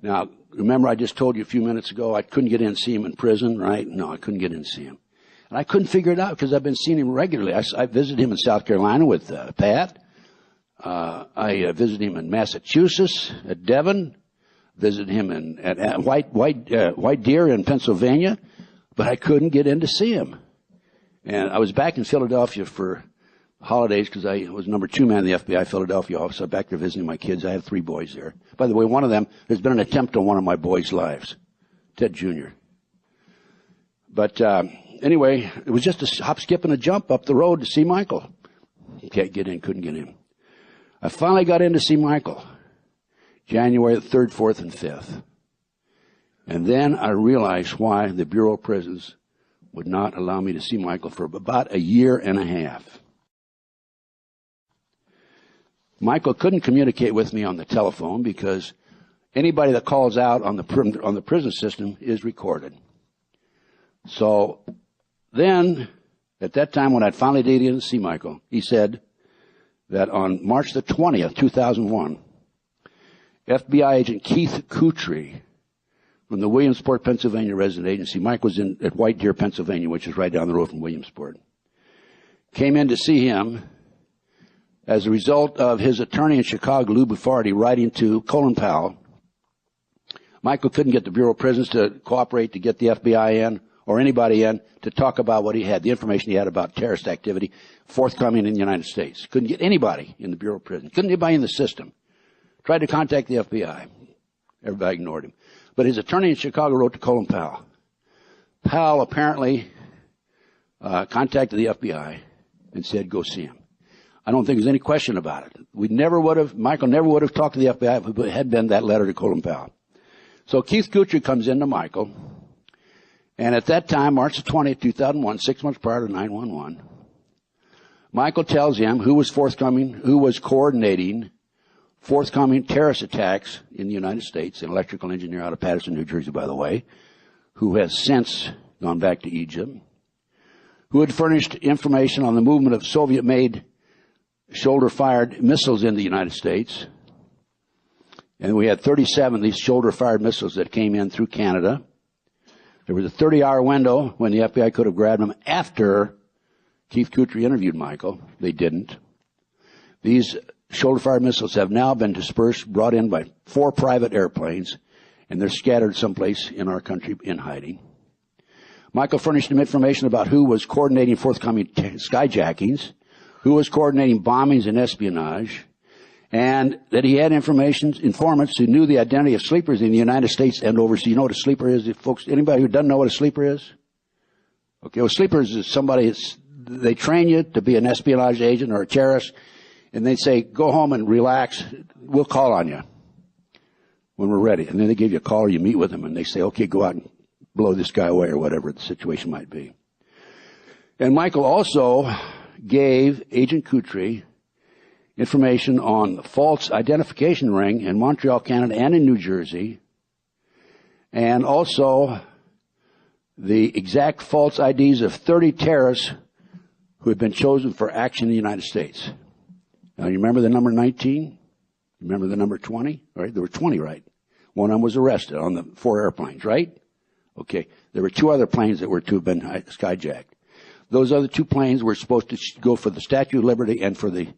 Now, remember I just told you a few minutes ago I couldn't get in and see him in prison, right? No, I couldn't get in and see him. And I couldn't figure it out because I've been seeing him regularly. I visited him in South Carolina with Pat. I visited him in Massachusetts, at Devon. Visited him at White Deer in Pennsylvania. But I couldn't get in to see him. And I was back in Philadelphia for holidays because I was number 2 man in the FBI Philadelphia office. I'm back there visiting my kids. I have 3 boys there. By the way, one of them, there's been an attempt on one of my boys' lives, Ted Jr. But anyway, it was just a hop, skip, and a jump up the road to see Michael. Can't get in, couldn't get in. I finally got in to see Michael, January the 3rd, 4th, and 5th. And then I realized why the Bureau of Prisons would not allow me to see Michael for about a year and a half. Michael couldn't communicate with me on the telephone because anybody that calls out on the prison system is recorded. So then, at that time when I'd finally dated to see Michael, he said that on March the 20th, 2001, FBI agent Keith Kutry from the Williamsport, Pennsylvania resident agency, Mike was at White Deer, Pennsylvania, which is right down the road from Williamsport, came in to see him as a result of his attorney in Chicago, Lou Buffardi, writing to Colin Powell. Michael couldn't get the Bureau of Prisons to cooperate to get the FBI in or anybody in to talk about what he had, the information he had about terrorist activity forthcoming in the United States. Couldn't get anybody in the Bureau of Prisons. Couldn't get anybody in the system. Tried to contact the FBI. Everybody ignored him. But his attorney in Chicago wrote to Colin Powell. Powell apparently contacted the FBI and said, go see him. I don't think there's any question about it. Michael never would have talked to the FBI if it had been that letter to Colin Powell. So Keith Kutry comes in to Michael, and at that time, March 20th, 2001, 6 months prior to 9/11, Michael tells him who was coordinating forthcoming terrorist attacks in the United States, an electrical engineer out of Patterson, New Jersey, by the way, who has since gone back to Egypt, who had furnished information on the movement of Soviet-made shoulder-fired missiles in the United States. And we had 37 of these shoulder-fired missiles that came in through Canada. There was a 30-hour window when the FBI could have grabbed them after Keith Kutry interviewed Michael. They didn't. These shoulder-fired missiles have now been dispersed, brought in by 4 private airplanes, and they're scattered someplace in our country in hiding. Michael furnished him information about who was coordinating forthcoming skyjackings, who was coordinating bombings and espionage, and that he had informants who knew the identity of sleepers in the United States and overseas. You know what a sleeper is, folks? Anybody who doesn't know what a sleeper is? Okay, well, sleepers is somebody, they train you to be an espionage agent or a terrorist, and they say, go home and relax, we'll call on you when we're ready. And then they give you a call or you meet with them, and they say, okay, go out and blow this guy away or whatever the situation might be. And Michael also gave Agent Kutry information on the false identification ring in Montreal, Canada, and in New Jersey, and also the exact false IDs of 30 terrorists who had been chosen for action in the United States. Now, you remember the number 19? Remember the number 20? Right? There were 20, right? One of them was arrested on the 4 airplanes, right? Okay. There were 2 other planes that were to have been skyjacked. Those other 2 planes were supposed to go for the Statue of Liberty and for the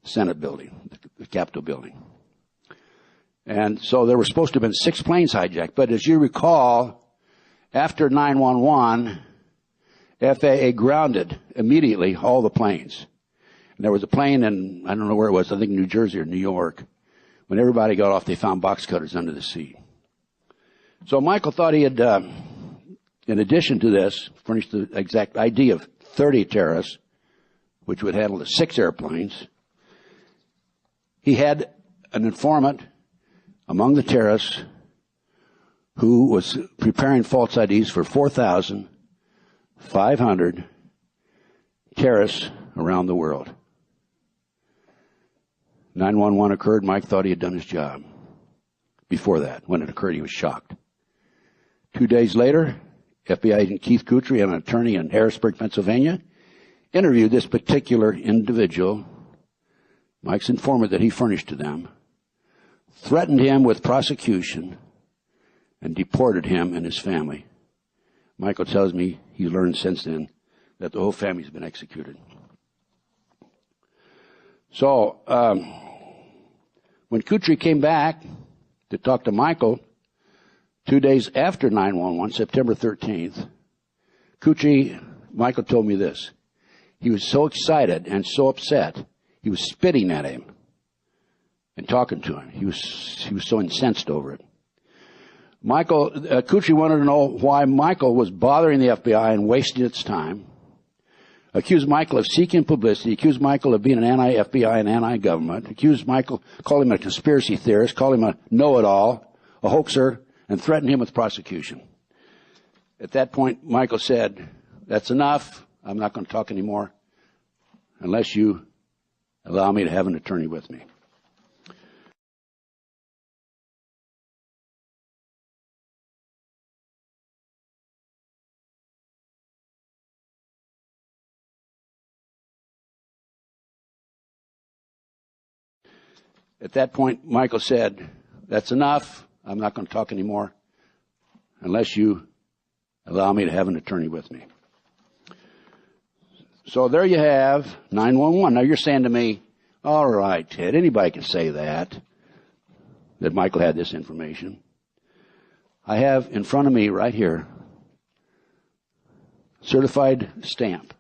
Senate building, the Capitol building. And so there were supposed to have been 6 planes hijacked. But as you recall, after 9/11, FAA grounded immediately all the planes. And there was a plane in, I don't know where it was, I think New Jersey or New York. When everybody got off, they found box cutters under the seat. So Michael thought he had, in addition to this, furnished the exact ID of 30 terrorists, which would handle the 6 airplanes. He had an informant among the terrorists who was preparing false IDs for 4,500 terrorists around the world. 9/11 occurred. Mike thought he had done his job. Before that, when it occurred, he was shocked. 2 days later, FBI agent Keith Kutry, an attorney in Harrisburg, Pennsylvania, interviewed this particular individual, Mike's informant that he furnished to them, threatened him with prosecution, and deported him and his family. Michael tells me he learned since then that the whole family's been executed. So, when Kutry came back to talk to Michael 2 days after 9/11, September 13th, Michael told me this. He was so excited and so upset, he was spitting at him and talking to him. He was so incensed over it. Kutry wanted to know why Michael was bothering the FBI and wasting its time. Accused Michael of seeking publicity, accused Michael of being an anti-FBI and anti-government, accused Michael, called him a conspiracy theorist, called him a know-it-all, a hoaxer, and threatened him with prosecution. At that point, Michael said, that's enough. I'm not going to talk anymore unless you allow me to have an attorney with me. At that point, Michael said, "That's enough. I'm not going to talk anymore unless you allow me to have an attorney with me." So there you have 911. Now you're saying to me, all right, Ted, anybody can say that Michael had this information. I have in front of me right here certified stamp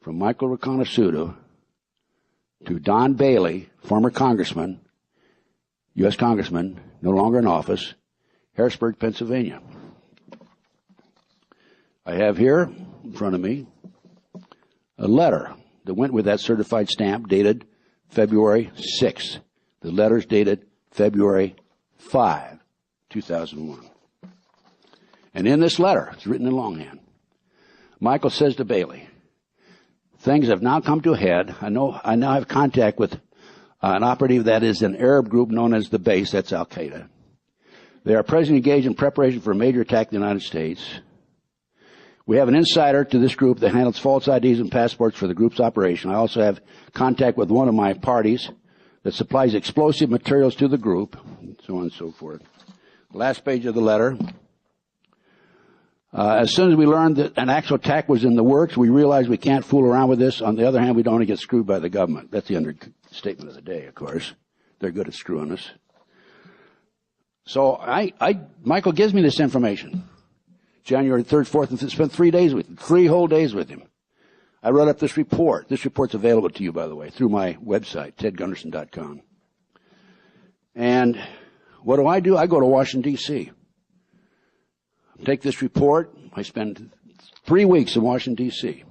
from Michael Riconosciuto to Don Bailey, former congressman, U.S. congressman, no longer in office, Harrisburg, Pennsylvania. I have here in front of me a letter that went with that certified stamp dated February 6th. The letter's dated February 5, 2001. And in this letter, it's written in longhand, Michael says to Bailey, "Things have now come to a head. I now have contact with an operative that is an Arab group known as the Base, that's Al-Qaeda. They are presently engaged in preparation for a major attack in the United States. We have an insider to this group that handles false IDs and passports for the group's operation. I also have contact with one of my parties that supplies explosive materials to the group," so on and so forth. Last page of the letter. As soon as we learned that an actual attack was in the works, we realized we can't fool around with this. On the other hand, we don't want to get screwed by the government. That's the understatement of the day, of course. They're good at screwing us. So Michael gives me this information. January 3rd, 4th, and 5th, spent 3 days with him, 3 whole days with him. I wrote up this report. This report's available to you, by the way, through my website, tedgunderson.com. And what do? I go to Washington, D.C. Take this report. I spend 3 weeks in Washington, D.C.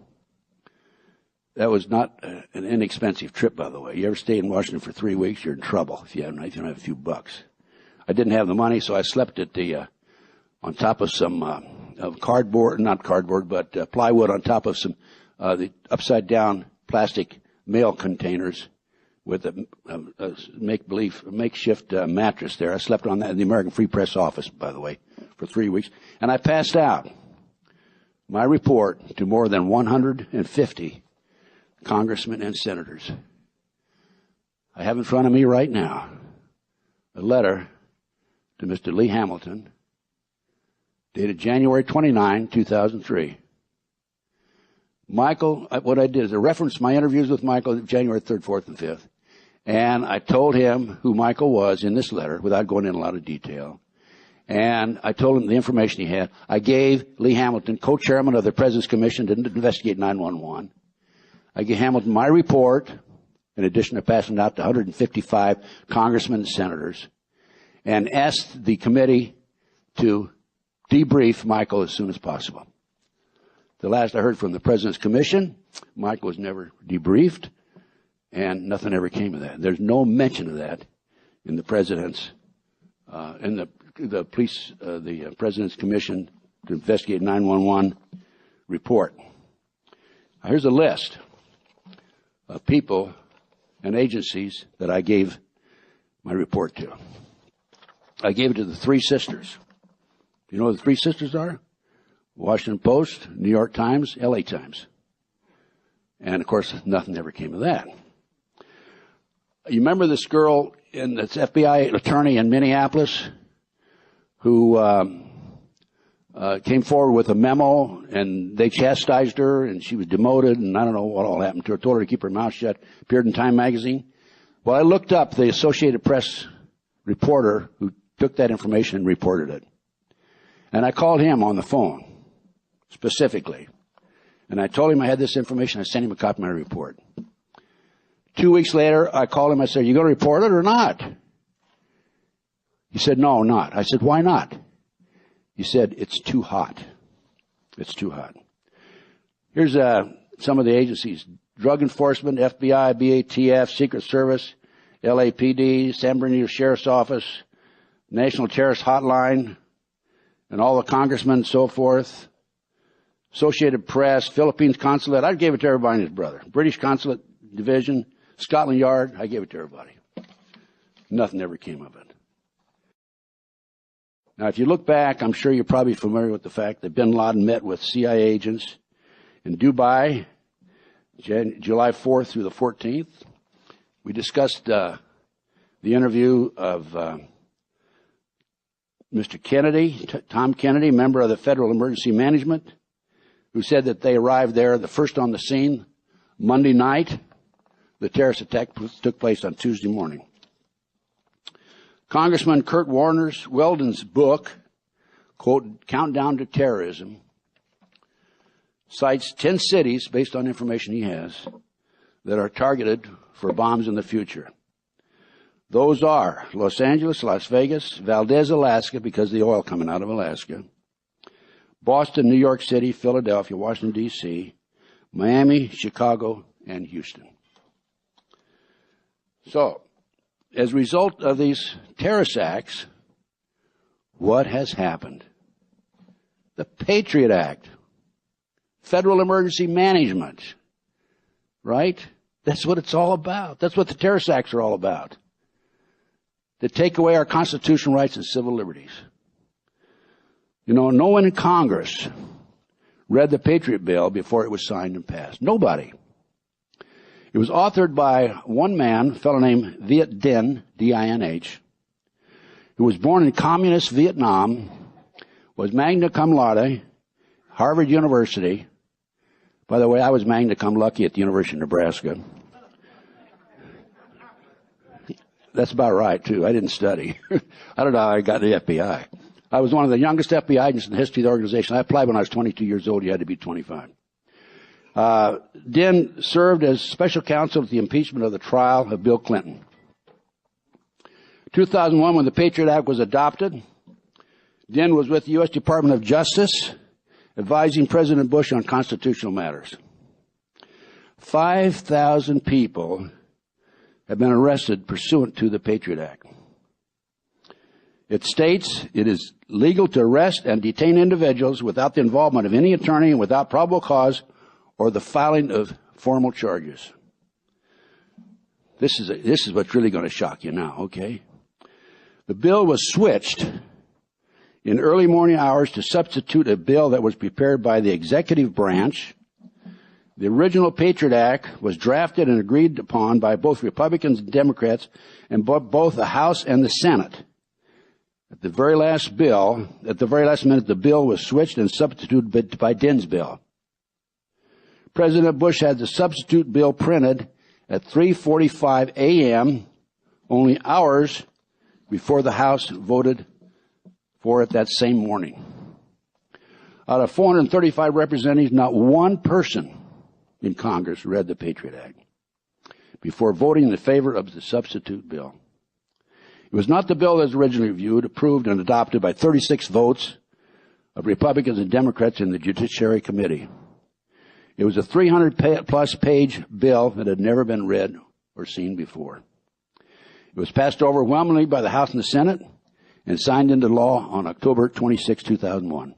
That was not an inexpensive trip, by the way. You ever stay in Washington for 3 weeks, you're in trouble if you don't have a few bucks. I didn't have the money, so I slept at on top of some plywood on top of some the upside down plastic mail containers with a makeshift mattress there. I slept on that in the American Free Press office, by the way, for 3 weeks. And I passed out my report to more than 150 congressmen and senators. I have in front of me right now a letter to Mr. Lee Hamilton, dated January 29, 2003. Michael, what I did is I referenced my interviews with Michael January 3rd, 4th, and 5th. And I told him who Michael was in this letter without going into a lot of detail. And I told him the information he had. I gave Lee Hamilton, co-chairman of the President's Commission to investigate 911. I gave Hamilton my report, in addition to passing it out to 155 congressmen and senators, and asked the committee to debrief Michael as soon as possible. The last I heard from the President's Commission, Michael was never debriefed, and nothing ever came of that. There's no mention of that in the President's, in the President's Commission to investigate 911 report. Here's a list of people and agencies that I gave my report to. I gave it to the Three Sisters. You know who the Three Sisters are? Washington Post, New York Times, LA Times. And of course, nothing ever came of that. You remember this girl, this FBI attorney in Minneapolis, who came forward with a memo, and they chastised her, and she was demoted, and I don't know what all happened to her. Told her to keep her mouth shut. Appeared in Time magazine. Well, I looked up the Associated Press reporter who took that information and reported it. And I called him on the phone, specifically. And I told him I had this information. I sent him a copy of my report. 2 weeks later, I called him. I said, "You going to report it or not?" He said, "No, not." I said, "Why not?" He said, "It's too hot. It's too hot." Here's some of the agencies: Drug Enforcement, FBI, BATF, Secret Service, LAPD, San Bernardino Sheriff's Office, National Terrorist Hotline, and all the congressmen and so forth. Associated Press, Philippines Consulate. I gave it to everybody and his brother. British Consulate Division, Scotland Yard. I gave it to everybody. Nothing ever came of it. Now, if you look back, I'm sure you're probably familiar with the fact that bin Laden met with CIA agents in Dubai, July 4th through the 14th. We discussed the interview of Mr. Kennedy, Tom Kennedy, member of the Federal Emergency Management, who said that they arrived there the first on the scene Monday night. The terrorist attack took place on Tuesday morning. Congressman Kurt Weldon's book, quote, Countdown to Terrorism, cites 10 cities, based on information he has, that are targeted for bombs in the future. Those are Los Angeles, Las Vegas, Valdez, Alaska, because of the oil coming out of Alaska, Boston, New York City, Philadelphia, Washington, D.C., Miami, Chicago, and Houston. So, as a result of these terrorist acts, what has happened? The Patriot Act, Federal Emergency Management, right? That's what it's all about. That's what the terrorist acts are all about. To take away our constitutional rights and civil liberties. You know, no one in Congress read the Patriot Bill before it was signed and passed. Nobody. It was authored by one man, a fellow named Viet Dinh, D-I-N-H, who was born in communist Vietnam, was magna cum laude, Harvard University. By the way, I was magna cum laude at the University of Nebraska. That's about right, too. I didn't study. I don't know how I got the FBI. I was one of the youngest FBI agents in the history of the organization. I applied when I was 22 years old. You had to be 25. Dinh served as special counsel at the impeachment of the trial of Bill Clinton. 2001, when the Patriot Act was adopted, Dinh was with the U.S. Department of Justice, advising President Bush on constitutional matters. 5,000 people have been arrested pursuant to the Patriot Act. It states it is legal to arrest and detain individuals without the involvement of any attorney and without probable cause or the filing of formal charges. This is what's really going to shock you now, okay? The bill was switched in early morning hours to substitute a bill that was prepared by the executive branch. The original Patriot Act was drafted and agreed upon by both Republicans and Democrats in both the House and the Senate. At the very last minute, the bill was switched and substituted by Dinh's bill. President Bush had the substitute bill printed at 3:45 a.m., only hours before the House voted for it that same morning. Out of 435 representatives, not one person in Congress read the Patriot Act before voting in favor of the substitute bill. It was not the bill that was originally reviewed, approved, and adopted by 36 votes of Republicans and Democrats in the Judiciary Committee. It was a 300-plus page bill that had never been read or seen before. It was passed overwhelmingly by the House and the Senate and signed into law on October 26, 2001.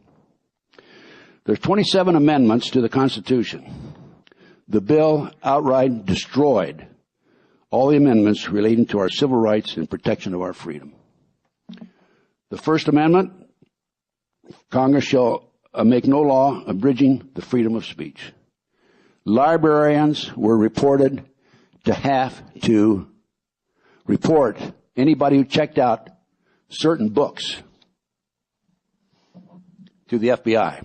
There's 27 amendments to the Constitution. The bill outright destroyed all the amendments relating to our civil rights and protection of our freedom. The First Amendment, Congress shall make no law abridging the freedom of speech. Librarians were reported to have to report anybody who checked out certain books to the FBI.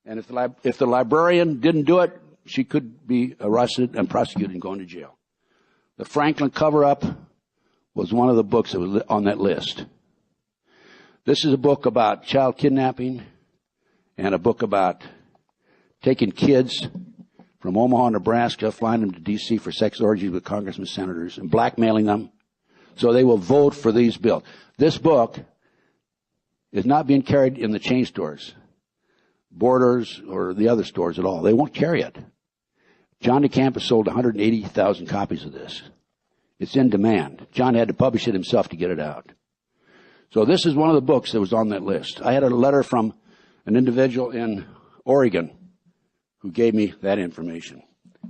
And if the librarian didn't do it, she could be arrested and prosecuted and go into jail. The Franklin cover-up was one of the books that was on that list. This is a book about child kidnapping and a book about taking kids from Omaha, Nebraska, flying them to D.C. for sex orgies with congressmen and senators and blackmailing them so they will vote for these bills. This book is not being carried in the chain stores, Borders, or the other stores at all. They won't carry it. John DeCamp has sold 180,000 copies of this. It's in demand. John had to publish it himself to get it out. So this is one of the books that was on that list. I had a letter from an individual in Oregon who gave me that information.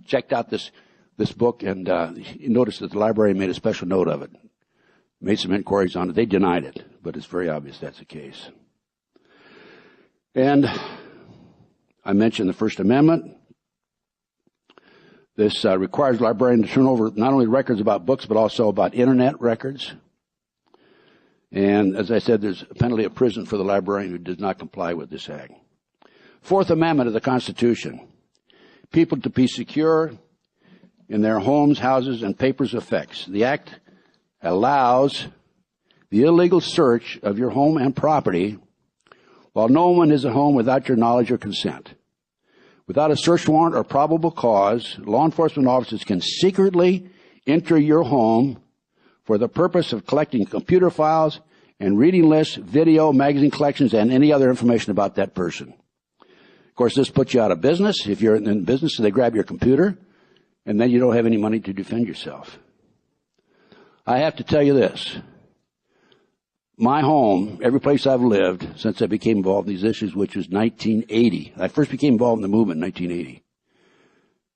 Checked out this book and noticed that the library made a special note of it. Made some inquiries on it. They denied it, but it's very obvious that's the case. And I mentioned the First Amendment. This requires the librarian to turn over not only records about books, but also about Internet records. And as I said, there's a penalty of prison for the librarian who does not comply with this act. Fourth Amendment of the Constitution. People to be secure in their homes, houses, and papers effects. The act allows the illegal search of your home and property while no one is at home without your knowledge or consent. Without a search warrant or probable cause, law enforcement officers can secretly enter your home for the purpose of collecting computer files and reading lists, video, magazine collections, and any other information about that person. Of course, this puts you out of business. If you're in business, so they grab your computer, and then you don't have any money to defend yourself. I have to tell you this. My home, every place I've lived since I became involved in these issues, which was 1980. I first became involved in the movement in 1980.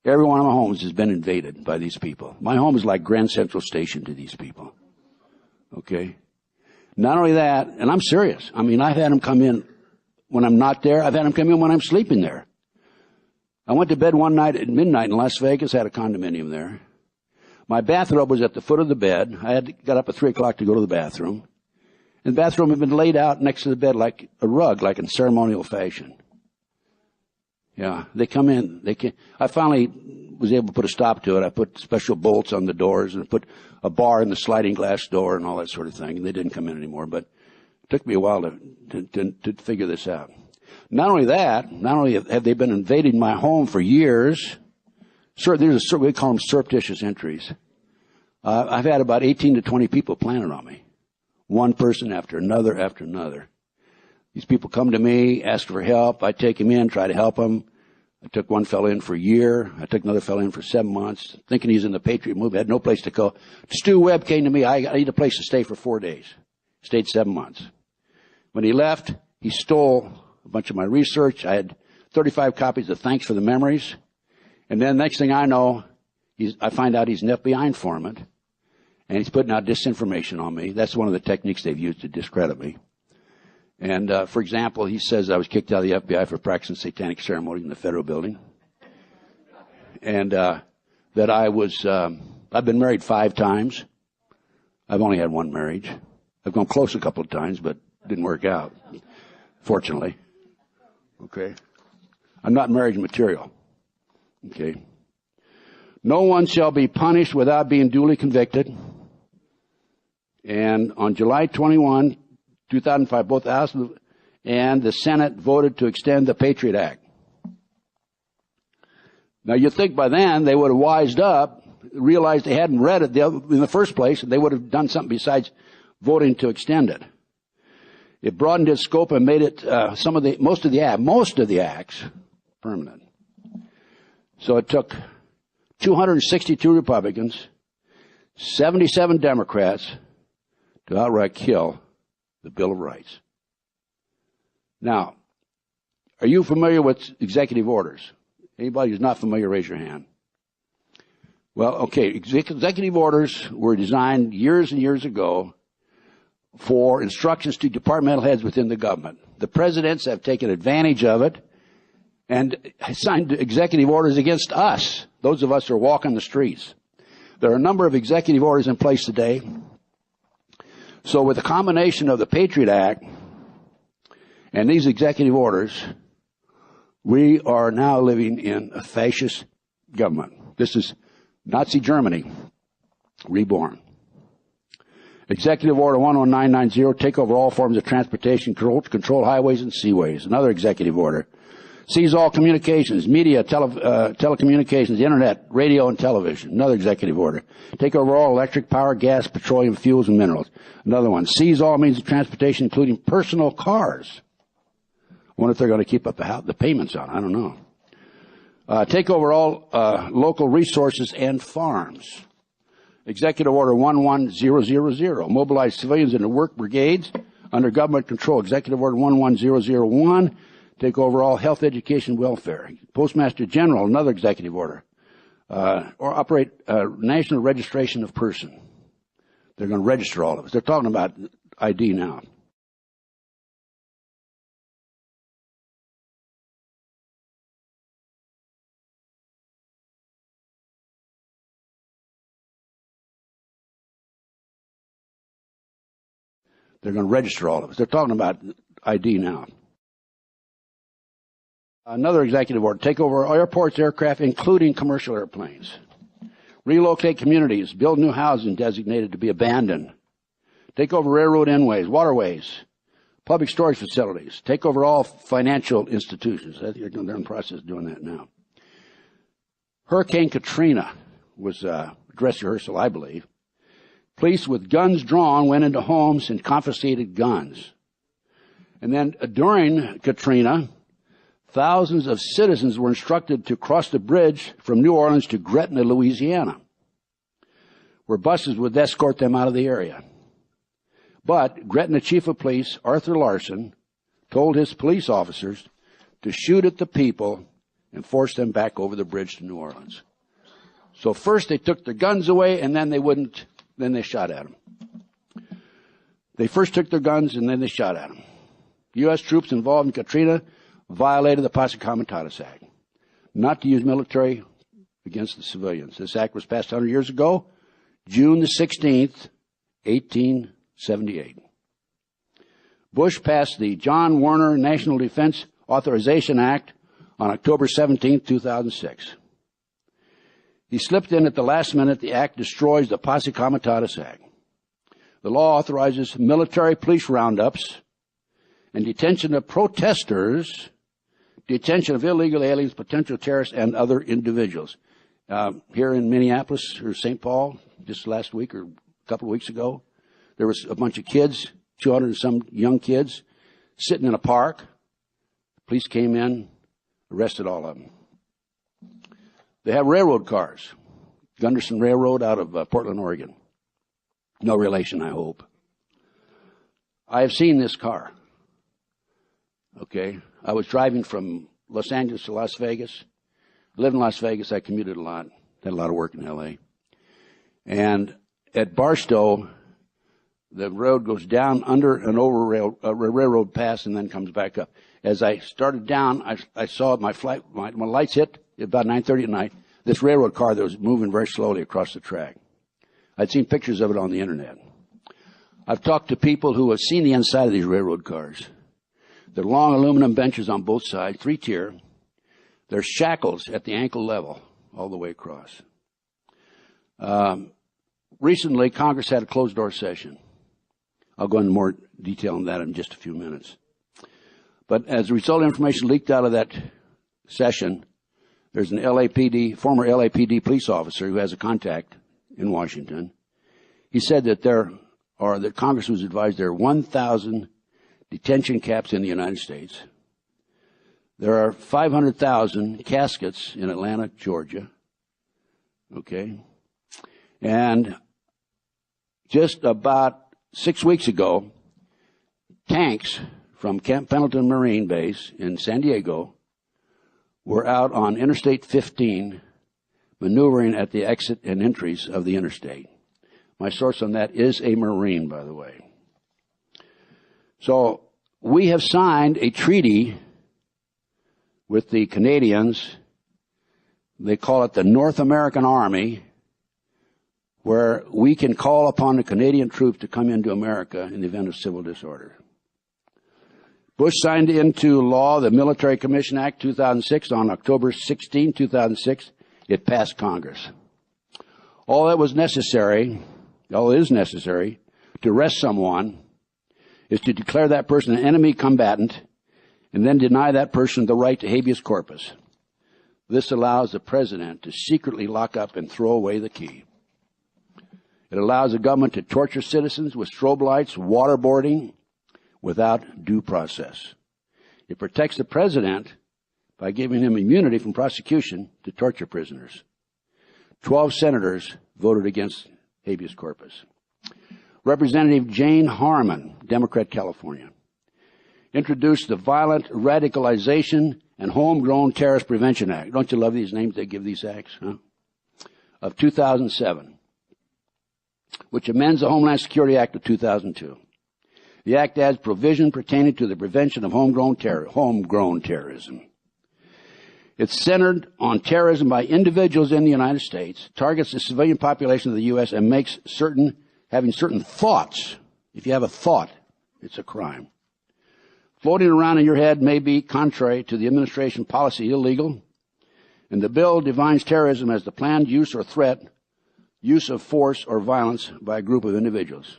Every one of my homes has been invaded by these people. My home is like Grand Central Station to these people. Okay? Not only that, and I'm serious. I mean, I've had them come in when I'm not there. I've had them come in when I'm sleeping there. I went to bed one night at midnight in Las Vegas, had a condominium there. My bathrobe was at the foot of the bed. I had got up at 3 o'clock to go to the bathroom. And the bathroom had been laid out next to the bed like a rug, like in ceremonial fashion. Yeah, they come in. I finally was able to put a stop to it. I put special bolts on the doors and put a bar in the sliding glass door and all that sort of thing. And they didn't come in anymore. But it took me a while to figure this out. Not only that, not only have they been invading my home for years, we call them surreptitious entries. I've had about 18 to 20 people planted on me. One person after another after another. These people come to me, ask for help. I take them in, try to help them. I took one fellow in for a year. I took another fellow in for 7 months, thinking he's in the Patriot movement. Had no place to go. Stu Webb came to me. I need a place to stay for 4 days. Stayed 7 months. When he left, he stole a bunch of my research. I had 35 copies of Thanks for the Memories. And then next thing I know, I find out he's an FBI informant. And he's putting out disinformation on me. That's one of the techniques they've used to discredit me. And, for example, he says I was kicked out of the FBI for practicing satanic ceremonies in the federal building. And, that I've been married 5 times. I've only had one marriage. I've gone close a couple of times, but it didn't work out, fortunately. Okay. I'm not marriage material. Okay. No one shall be punished without being duly convicted. And on July 21, 2005, both the House and the Senate voted to extend the Patriot Act. Now, you'd think by then they would have wised up, realized they hadn't read it in the first place, and they would have done something besides voting to extend it. It broadened its scope and made it most of the acts permanent. So it took 262 Republicans, 77 Democrats to outright kill the Bill of Rights. Now, are you familiar with executive orders? Anybody who's not familiar, raise your hand. Well, okay, executive orders were designed years and years ago for instructions to departmental heads within the government. The presidents have taken advantage of it and signed executive orders against us, those of us who are walking the streets. There are a number of executive orders in place today. So with the combination of the Patriot Act and these executive orders, we are now living in a fascist government. This is Nazi Germany reborn. Executive Order 11990, take over all forms of transportation, control highways and seaways. Another executive order. Seize all communications, media, telecommunications, internet, radio, and television. Another executive order. Take over all electric power, gas, petroleum, fuels, and minerals. Another one. Seize all means of transportation, including personal cars. I wonder if they're going to keep up the payments on it. I don't know. Take over all local resources and farms. Executive Order 11000. Mobilize civilians into work brigades under government control. Executive Order 11001. Take over all health, education, welfare. Postmaster General, another executive order. Or operate national registration of person. They're going to register all of us. They're talking about ID now. They're going to register all of us. They're talking about ID now. Another executive order, take over airports, aircraft, including commercial airplanes. Relocate communities, build new housing designated to be abandoned. Take over railroad inways, waterways, public storage facilities. Take over all financial institutions. They're in the process of doing that now. Hurricane Katrina was a dress rehearsal, I believe. Police with guns drawn went into homes and confiscated guns. And then during Katrina, thousands of citizens were instructed to cross the bridge from New Orleans to Gretna, Louisiana, where buses would escort them out of the area. But Gretna Chief of Police Arthur Larson told his police officers to shoot at the people and force them back over the bridge to New Orleans. So first they took their guns away, and then they shot at them. They first took their guns, and then they shot at them. U.S. troops involved in Katrina violated the Posse Comitatus Act, not to use military against the civilians. This act was passed 100 years ago, June the 16th, 1878. Bush passed the John Warner National Defense Authorization Act on October 17, 2006. He slipped in at the last minute. The act destroys the Posse Comitatus Act. The law authorizes military police roundups and detention of protesters, detention of illegal aliens, potential terrorists, and other individuals. Here in Minneapolis or St. Paul, just last week or a couple of weeks ago, there was a bunch of kids, 200 and some young kids, sitting in a park. Police came in, arrested all of them. They have railroad cars. Gunderson Railroad out of Portland, Oregon. No relation, I hope. I have seen this car. Okay. I was driving from Los Angeles to Las Vegas. I lived in Las Vegas. I commuted a lot. Had a lot of work in L.A. And at Barstow, the road goes down under an railroad pass and then comes back up. As I started down, I saw my lights hit about 9:30 at night, this railroad car that was moving very slowly across the track. I'd seen pictures of it on the internet. I've talked to people who have seen the inside of these railroad cars. They're long aluminum benches on both sides, 3-tier. There's shackles at the ankle level all the way across. Recently, Congress had a closed-door session. I'll go into more detail on that in just a few minutes. But as a result of information leaked out of that session, there's an former LAPD police officer who has a contact in Washington. He said that that Congress was advised there are 1,000 detention camps in the United States. There are 500,000 caskets in Atlanta, Georgia. Okay. And just about 6 weeks ago, tanks from Camp Pendleton Marine Base in San Diego were out on Interstate 15 maneuvering at the exit and entries of the interstate. My source on that is a Marine, by the way. So we have signed a treaty with the Canadians. They call it the North American Army, where we can call upon the Canadian troops to come into America in the event of civil disorder. Bush signed into law the Military Commission Act 2006 on October 16, 2006. It passed Congress. All is necessary to arrest someone is to declare that person an enemy combatant and then deny that person the right to habeas corpus. This allows the president to secretly lock up and throw away the key. It allows the government to torture citizens with strobe lights, waterboarding, without due process. It protects the president by giving him immunity from prosecution to torture prisoners. 12 senators voted against habeas corpus. Representative Jane Harman, Democrat, California, introduced the Violent Radicalization and Homegrown Terrorist Prevention Act. Don't you love these names they give these acts, huh? Of 2007, which amends the Homeland Security Act of 2002. The act adds provision pertaining to the prevention of homegrown terrorism. It's centered on terrorism by individuals in the United States, targets the civilian population of the U.S., and makes having certain thoughts. If you have a thought, It's a crime. Floating around in your head may be contrary to the administration policy illegal, and the bill defines terrorism as the planned use or threat, use of force or violence by a group of individuals.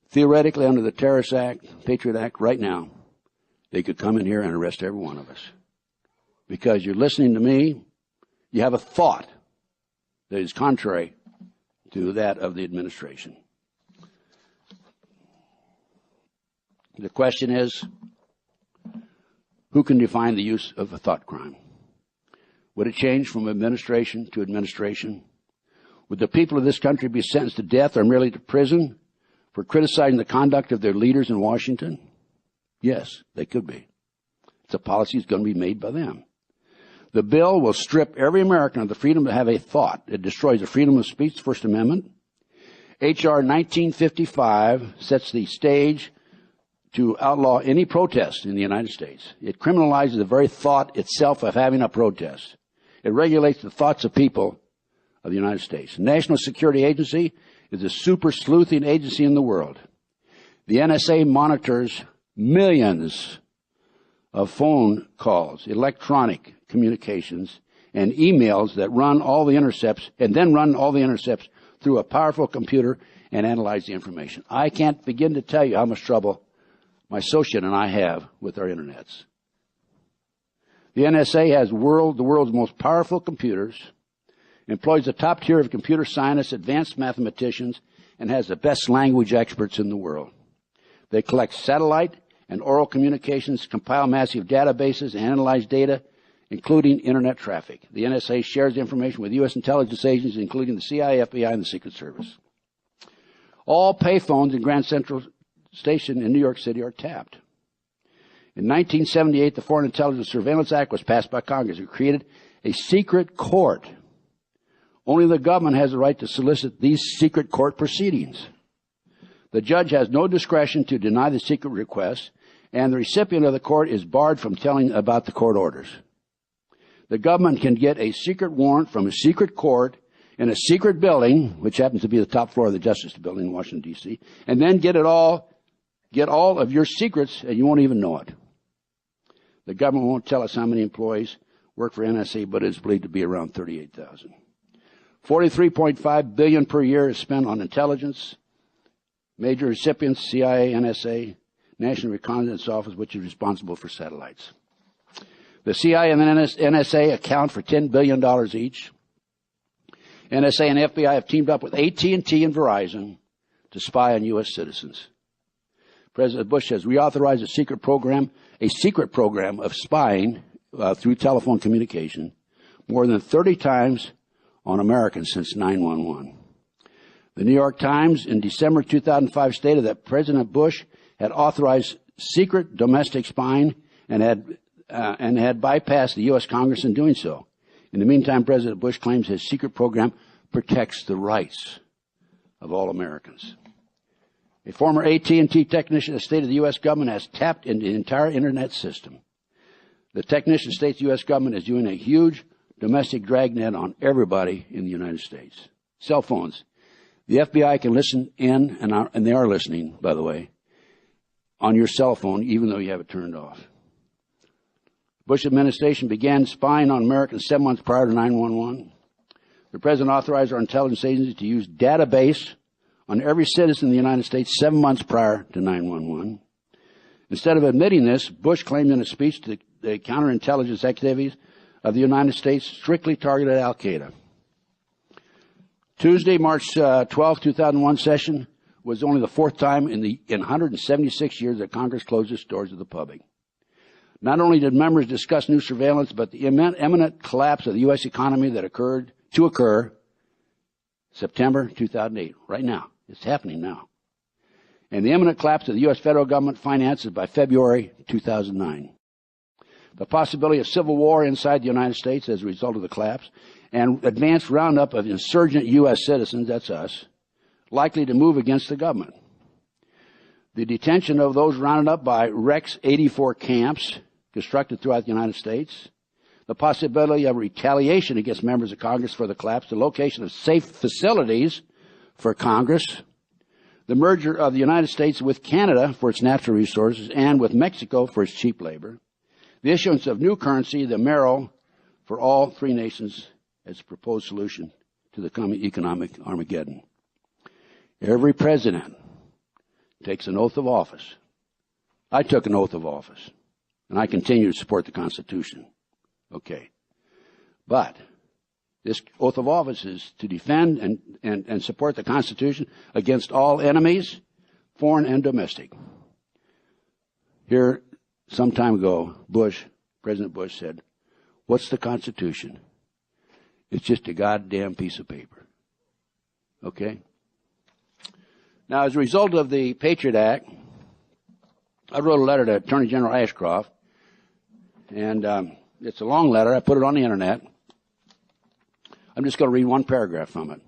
Theoretically, under the Terrorist Act, Patriot Act, right now, they could come in here and arrest every one of us. Because you're listening to me, you have a thought that is contrary to that of the administration. The question is, who can define the use of a thought crime? Would it change from administration to administration? Would the people of this country be sentenced to death or merely to prison for criticizing the conduct of their leaders in Washington? Yes, they could be. It's a policy that's going to be made by them. The bill will strip every American of the freedom to have a thought. It destroys the freedom of speech, First Amendment. H.R. 1955 sets the stage to outlaw any protest in the United States. It criminalizes the very thought itself of having a protest. It regulates the thoughts of people of the United States. The National Security Agency is the super sleuthing agency in the world. The NSA monitors millions of phone calls, electronic communications, and emails that run all the intercepts, and then run all the intercepts through a powerful computer and analyze the information. I can't begin to tell you how much trouble my associate and I have with our internets. The NSA has the world's most powerful computers, employs a top tier of computer scientists, advanced mathematicians, and has the best language experts in the world. They collect satellite and oral communications, compile massive databases, and analyze data, including internet traffic. The NSA shares information with U.S. intelligence agencies, including the CIA, FBI, and the Secret Service. All payphones in Grand Central Station in New York City are tapped. In 1978, the Foreign Intelligence Surveillance Act was passed by Congress. It created a secret court. Only the government has the right to solicit these secret court proceedings. The judge has no discretion to deny the secret request, and the recipient of the court is barred from telling about the court orders. The government can get a secret warrant from a secret court in a secret building, which happens to be the top floor of the Justice Building in Washington, D.C., and then get all of your secrets, and you won't even know it. The government won't tell us how many employees work for NSA, but it's believed to be around 38,000. $43.5 billion per year is spent on intelligence. Major recipients, CIA, NSA, National Reconnaissance Office, which is responsible for satellites. The CIA and the NSA account for $10 billion each. NSA and FBI have teamed up with AT&T and Verizon to spy on U.S. citizens. President Bush has reauthorized a secret program of spying through telephone communication more than 30 times on Americans since 9/11. The New York Times in December 2005 stated that President Bush had authorized secret domestic spying and had bypassed the U.S. Congress in doing so. In the meantime, President Bush claims his secret program protects the rights of all Americans. A former AT&T technician has stated the U.S. government has tapped into the entire Internet system. The technician states the U.S. government is doing a huge domestic dragnet on everybody in the United States. Cell phones. The FBI can listen in, and they are listening, by the way, on your cell phone, even though you have it turned off. Bush administration began spying on Americans 7 months prior to 9/11. The president authorized our intelligence agency to use database on every citizen in the United States 7 months prior to 9/11. Instead of admitting this, Bush claimed in a speech that the counterintelligence activities of the United States strictly targeted Al-Qaeda. Tuesday, March 12, 2001 session was only the fourth time in 176 years that Congress closed its doors to the public. Not only did members discuss new surveillance, but the imminent collapse of the U.S. economy that occurred September 2008, right now. It's happening now. And the imminent collapse of the U.S. federal government finances by February 2009. The possibility of civil war inside the United States as a result of the collapse, and advanced roundup of insurgent U.S. citizens, that's us, likely to move against the government. The detention of those rounded up by Rex 84 camps constructed throughout the United States, the possibility of retaliation against members of Congress for the collapse, the location of safe facilities for Congress, the merger of the United States with Canada for its natural resources and with Mexico for its cheap labor, the issuance of new currency, the Mero, for all three nations as a proposed solution to the coming economic Armageddon. Every president takes an oath of office. I took an oath of office, and I continue to support the Constitution. Okay. But this oath of office is to defend and support the Constitution against all enemies, foreign and domestic. Here, some time ago, President Bush said, "What's the Constitution? It's just a goddamn piece of paper." Okay? Now, as a result of the Patriot Act, I wrote a letter to Attorney General Ashcroft, and it's a long letter. I put it on the Internet. I'm just going to read one paragraph from it.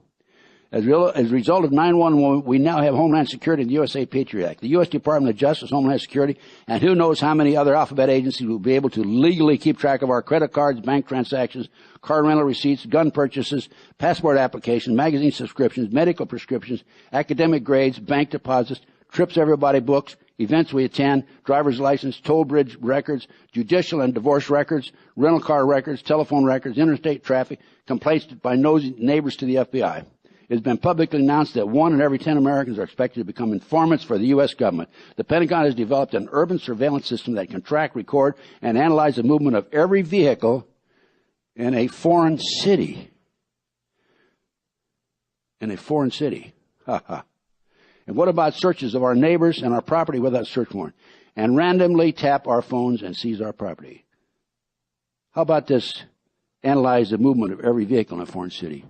As a result of 9/11, we now have Homeland Security and the USA Patriot Act. The U.S. Department of Justice, Homeland Security, and who knows how many other alphabet agencies will be able to legally keep track of our credit cards, bank transactions, car rental receipts, gun purchases, passport applications, magazine subscriptions, medical prescriptions, academic grades, bank deposits, trips everybody books, events we attend, driver's license, toll bridge records, judicial and divorce records, rental car records, telephone records, interstate traffic, complaints by nosy neighbors to the FBI. It has been publicly announced that 1 in every 10 Americans are expected to become informants for the U.S. government. The Pentagon has developed an urban surveillance system that can track, record, and analyze the movement of every vehicle in a foreign city. In a foreign city. Ha ha. And what about searches of our neighbors and our property without search warrant? And randomly tap our phones and seize our property. How about this? Analyze the movement of every vehicle in a foreign city.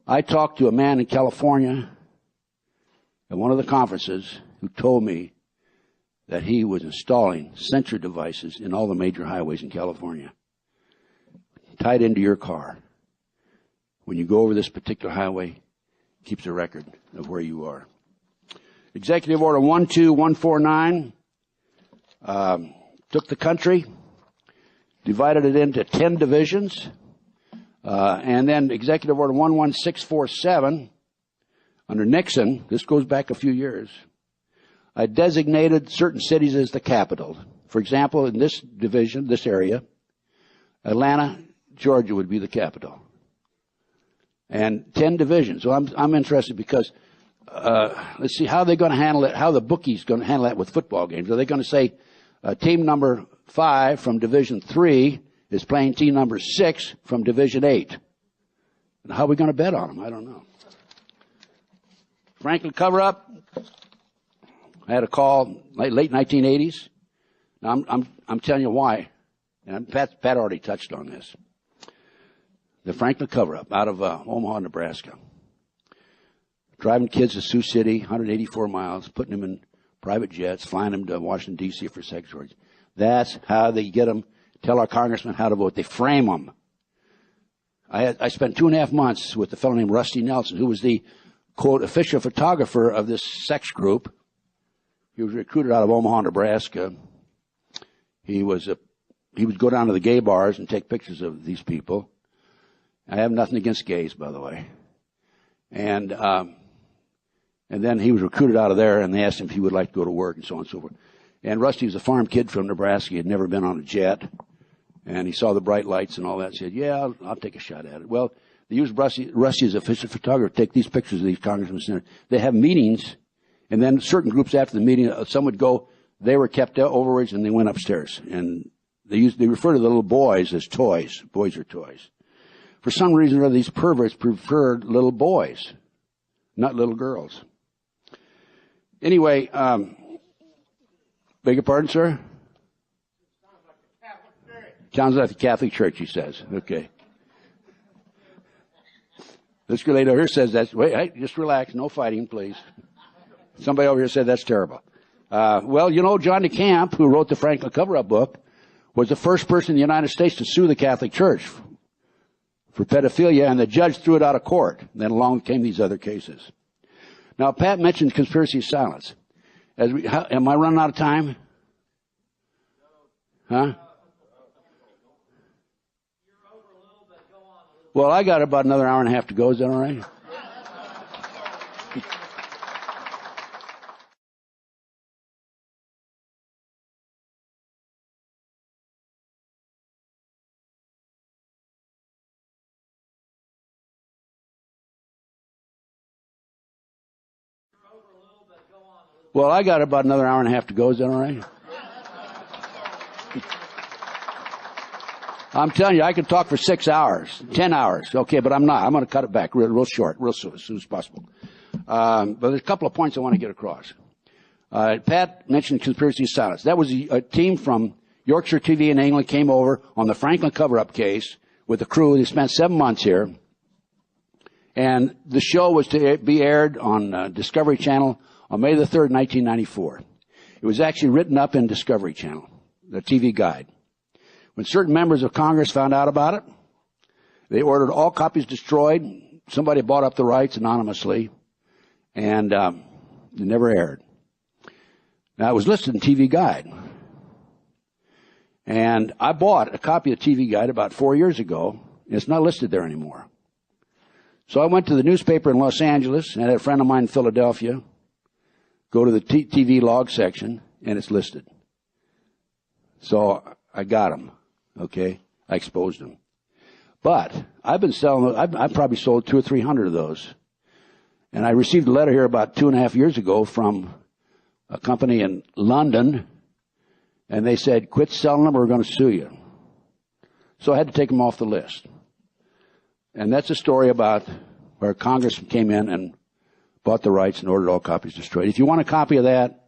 I talked to a man in California at one of the conferences who told me that he was installing sensor devices in all the major highways in California, tied into your car. When you go over this particular highway, it keeps a record of where you are. Executive Order 12149 took the country, divided it into 10 divisions, and then Executive Order 11647 under Nixon, this goes back a few years, I designated certain cities as the capital. For example, in this division, this area, Atlanta, Georgia would be the capital. And 10 divisions. So I'm interested because let's see how they're going to handle it, how the bookie's going to handle that with football games. Are they going to say team number 5 from Division 3 is playing team number 6 from Division 8? And how are we going to bet on them? I don't know. Franklin cover-up. I had a call late 1980s. Now I'm telling you why. And Pat already touched on this. The Franklin cover-up out of Omaha, Nebraska. Driving kids to Sioux City, 184 miles, putting them in private jets, flying them to Washington, D.C. for sex orgies. That's how they get them, tell our congressmen how to vote. They frame them. I spent 2.5 months with a fellow named Rusty Nelson, who was the, quote, official photographer of this sex group. He was recruited out of Omaha, Nebraska. He would go down to the gay bars and take pictures of these people. I have nothing against gays, by the way. And then he was recruited out of there, and they asked him if he would like to go to work and so on and so forth. And Rusty was a farm kid from Nebraska. He had never been on a jet. And he saw the bright lights and all that and said, yeah, I'll take a shot at it. Well, they used Rusty as a official photographer to take these pictures of these congressmen and senators. They have meetings, and then certain groups after the meeting, some would go, they were kept overwards, and they went upstairs. And they refer to the little boys as toys. Boys are toys. For some reason or other, these perverts preferred little boys, not little girls. Anyway, beg your pardon, sir? Sounds like the Catholic Church, he says. Okay. This girl lady over here says that's, wait, hey, just relax, no fighting, please. Somebody over here said that's terrible. Well, you know, John DeCamp, who wrote the Franklin cover-up book, was the first person in the United States to sue the Catholic Church for pedophilia, and the judge threw it out of court. Then along came these other cases. Now, Pat mentioned conspiracy of silence. Am I running out of time? Huh? Well, I got about another hour and a half to go. Is that all right? Well, I got about another hour and a half to go. Is that all right? I'm telling you, I could talk for 6 hours, 10 hours. Okay, but I'm not. I'm going to cut it back real short, real soon, as soon as possible. But there's a couple of points I want to get across. Pat mentioned conspiracy silence. That was a team from Yorkshire TV in England came over on the Franklin cover-up case with a crew. They spent 7 months here. And the show was to be aired on Discovery Channel on May the 3rd, 1994. It was actually written up in Discovery Channel, the TV guide. When certain members of Congress found out about it, they ordered all copies destroyed. Somebody bought up the rights anonymously, and it never aired. Now, it was listed in TV Guide. And I bought a copy of TV Guide about 4 years ago, and it's not listed there anymore. So I went to the newspaper in Los Angeles, and I had a friend of mine in Philadelphia go to the TV log section, and it's listed. So I got them, okay? I exposed them. But I've been selling, I've probably sold 200 or 300 of those. And I received a letter here about 2.5 years ago from a company in London, and they said, quit selling them or we're going to sue you. So I had to take them off the list. And that's a story about where Congress came in and bought the rights and ordered all copies destroyed. If you want a copy of that,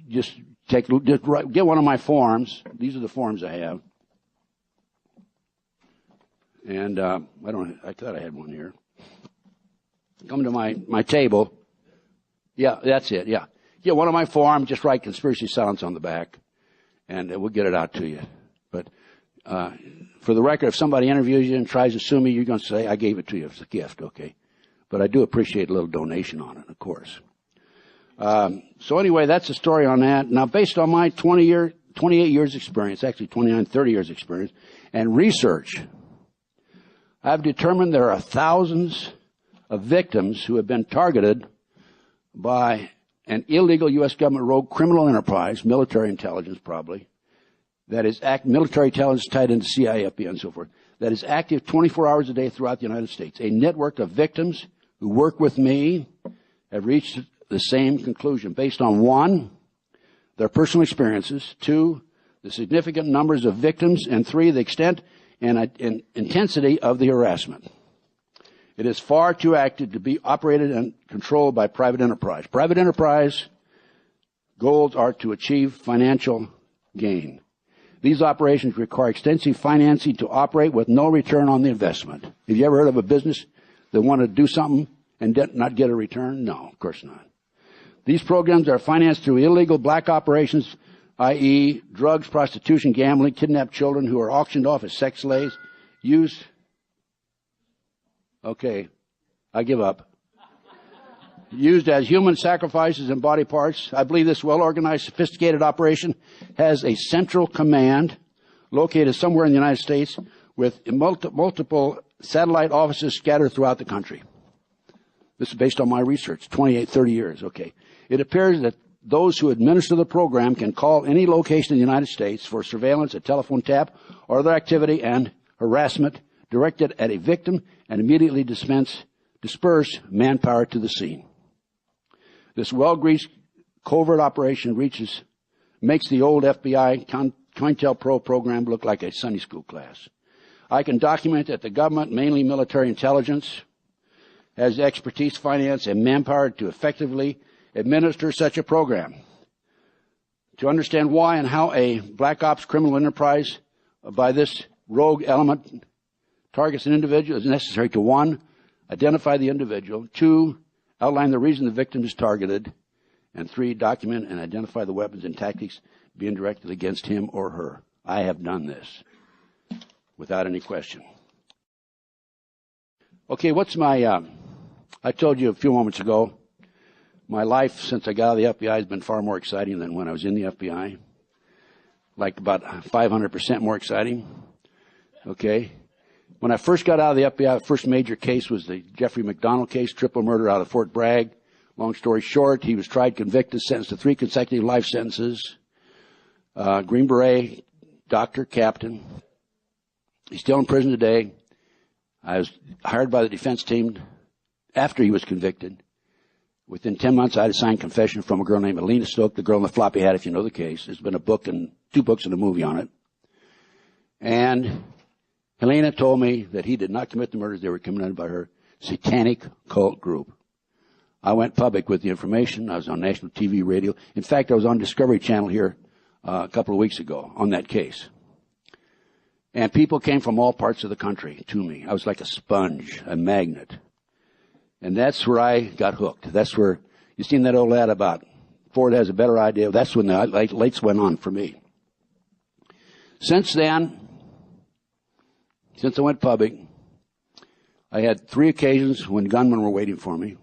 just get one of my forms. These are the forms I have. And I thought I had one here. Come to my table. Yeah, that's it, yeah. Get one of my forms, just write conspiracy silence on the back, and we'll get it out to you. But for the record, if somebody interviews you and tries to sue me, you're going to say, I gave it to you as a gift, okay? But I do appreciate a little donation on it, of course. So anyway, that's the story on that. Now, based on my 28 years experience, actually 29, 30 years experience, and research, I've determined there are thousands of victims who have been targeted by an illegal U.S. government rogue criminal enterprise, military intelligence probably, that is military intelligence tied into CIA, FBI, and so forth, that is active 24 hours a day throughout the United States. A network of victims who work with me have reached the same conclusion based on, 1, their personal experiences, 2, the significant numbers of victims, and 3, the extent and intensity of the harassment. It is far too active to be operated and controlled by private enterprise. Private enterprise goals are to achieve financial gain. These operations require extensive financing to operate with no return on the investment. Have you ever heard of a business that wanted to do something and not get a return? No, of course not. These programs are financed through illegal black operations, i.e., drugs, prostitution, gambling, kidnapped children who are auctioned off as sex slaves, used. Okay, I give up. Used as human sacrifices and body parts. I believe this well-organized, sophisticated operation has a central command located somewhere in the United States with multiple satellite offices scattered throughout the country. This is based on my research, 28, 30 years, okay. It appears that those who administer the program can call any location in the United States for surveillance, a telephone tap, or other activity and harassment directed at a victim and immediately disperse manpower to the scene. This well-greased covert operation makes the old FBI COINTELPRO program look like a Sunday school class. I can document that the government, mainly military intelligence, has expertise, finance, and manpower to effectively administer such a program. To understand why and how a black ops criminal enterprise by this rogue element targets an individual is necessary to, 1, identify the individual, 2, outline the reason the victim is targeted, and 3, document and identify the weapons and tactics being directed against him or her. I have done this without any question. Okay, what's my, I told you a few moments ago, my life since I got out of the FBI has been far more exciting than when I was in the FBI. Like about 500% more exciting. Okay. When I first got out of the FBI, the first major case was the Jeffrey McDonald case, triple murder out of Fort Bragg. Long story short, he was tried, convicted, sentenced to 3 consecutive life sentences. Green Beret, doctor, captain. He's still in prison today. I was hired by the defense team after he was convicted. Within 10 months, I had a signed confession from a girl named Alina Stoke, the girl in the floppy hat, if you know the case. There's been a book and 2 books and a movie on it. And Helena told me that he did not commit the murders. They were committed by her satanic cult group. I went public with the information. I was on national TV, radio. In fact, I was on Discovery Channel here a couple of weeks ago on that case. And people came from all parts of the country to me. I was like a sponge, a magnet. And that's where I got hooked. That's where, you seen that old ad about Ford has a better idea? That's when the lights went on for me. Since then, since I went public, I had 3 occasions when gunmen were waiting for me.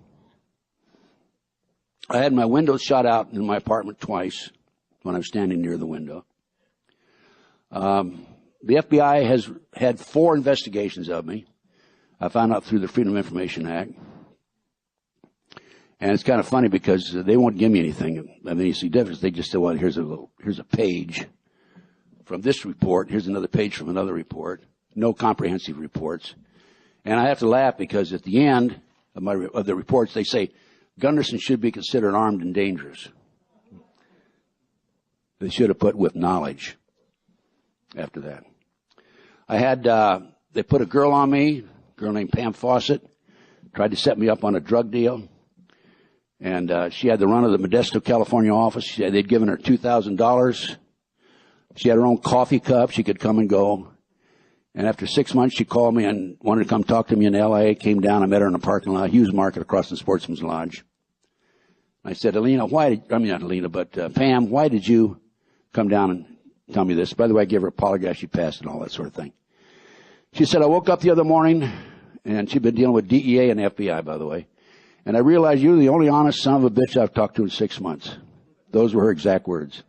I had my windows shot out in my apartment twice when I was standing near the window. The FBI has had 4 investigations of me. I found out through the Freedom of Information Act. And it's kind of funny because they won't give me anything of any significance. They just say, well, here's a page from this report. Here's another page from another report. No comprehensive reports. And I have to laugh because at the end of the reports, they say, Gunderson should be considered armed and dangerous. They should have put with knowledge after that. I had, they put a girl on me, a girl named Pam Fawcett, tried to set me up on a drug deal. And she had the run of the Modesto, California office. They'd given her $2,000. She had her own coffee cup. She could come and go. And after 6 months, she called me and wanted to come talk to me in L.A. Came down. I met her in a parking lot, Hughes Market across the Sportsman's Lodge. I said, Pam, why did you come down and tell me this? By the way, I gave her a polygraph. She passed and all that sort of thing. She said, I woke up the other morning, and she'd been dealing with DEA and FBI, by the way. And I realized you're the only honest son of a bitch I've talked to in 6 months. Those were her exact words.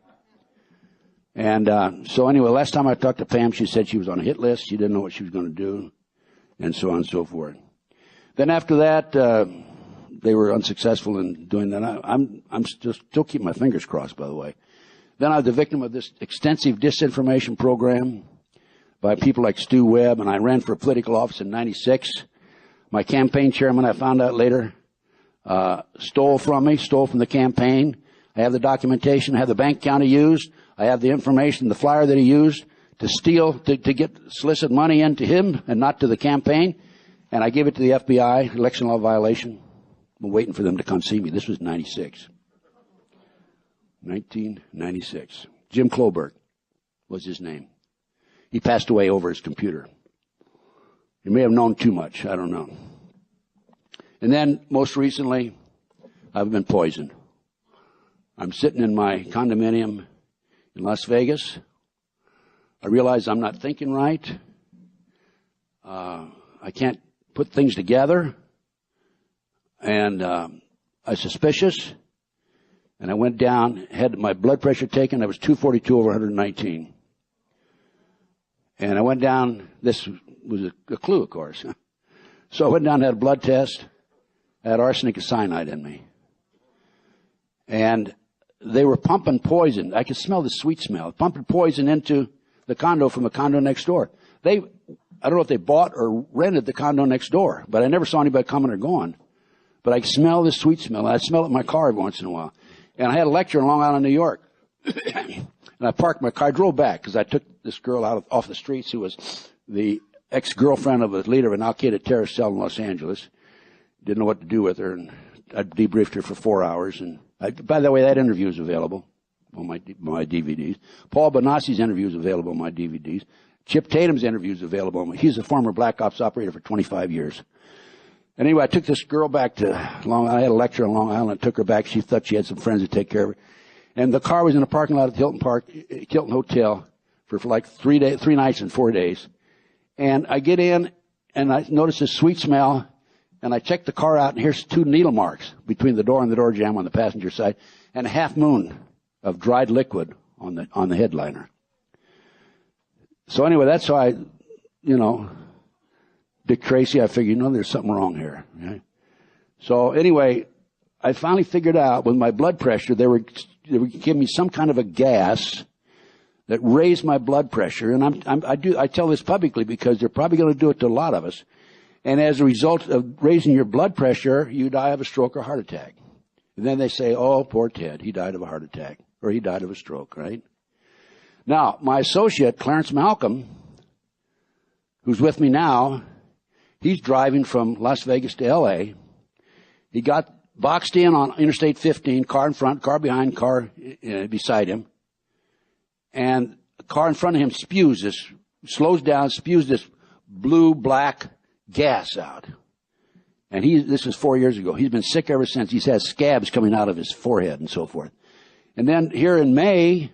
And so anyway, last time I talked to Pam, she said she was on a hit list. She didn't know what she was going to do, and so on and so forth. Then after that, they were unsuccessful in doing that. I'm still keeping my fingers crossed, by the way. Then I was the victim of this extensive disinformation program by people like Stu Webb, and I ran for political office in '96. My campaign chairman, I found out later, stole from the campaign. I have the documentation. I have the bank account he used. I have the information, the flyer that he used to steal, to get solicit money into him and not to the campaign. And I gave it to the FBI, election law violation. I'm waiting for them to come see me. This was 96. 1996. Jim Kloberg was his name. He passed away over his computer. He may have known too much. I don't know. And then, most recently, I've been poisoned. I'm sitting in my condominium in Las Vegas. I realize I'm not thinking right. I can't put things together. And I'm suspicious. And I went down, had my blood pressure taken. I was 242 over 119. And I went down. This was a clue, of course. So I went down and had a blood test. I had arsenic and cyanide in me. And they were pumping poison. I could smell the sweet smell. Pumping poison into the condo from the condo next door. I don't know if they bought or rented the condo next door, but I never saw anybody coming or going. But I could smell the sweet smell. I smell it in my car every once in a while. And I had a lecture in Long Island, New York. And I parked my car. I drove back because I took this girl off the streets who was the ex-girlfriend of a leader of an al-Qaeda terrorist cell in Los Angeles. Didn't know what to do with her, and I debriefed her for 4 hours. And by the way, that interview is available on my DVDs. Paul Bonassi's interview is available on my DVDs. Chip Tatum's interview is available. He's a former Black Ops operator for 25 years. And anyway, I took this girl back to Long Island. I had a lecture on Long Island. I took her back. She thought she had some friends to take care of her. And the car was in the parking lot at the Hilton Hotel for like 3 nights and 4 days. And I get in, and I notice this sweet smell. And I checked the car out, and here's 2 needle marks between the door and the door jamb on the passenger side, and a half moon of dried liquid on the headliner. So anyway, that's how I, Dick Tracy, I figured, there's something wrong here. Okay? So anyway, I finally figured out with my blood pressure, they were giving me some kind of a gas that raised my blood pressure, and I tell this publicly because they're probably going to do it to a lot of us. And as a result of raising your blood pressure, you die of a stroke or heart attack. And then they say, oh, poor Ted, he died of a heart attack, or he died of a stroke, right? Now, my associate, Clarence Malcolm, who's with me now, he's driving from Las Vegas to L.A. He got boxed in on Interstate 15, car in front, car behind, car beside him. And the car in front of him slows down, spews this blue-black gas out. And this was 4 years ago. He's been sick ever since. He's had scabs coming out of his forehead and so forth. And then here in May,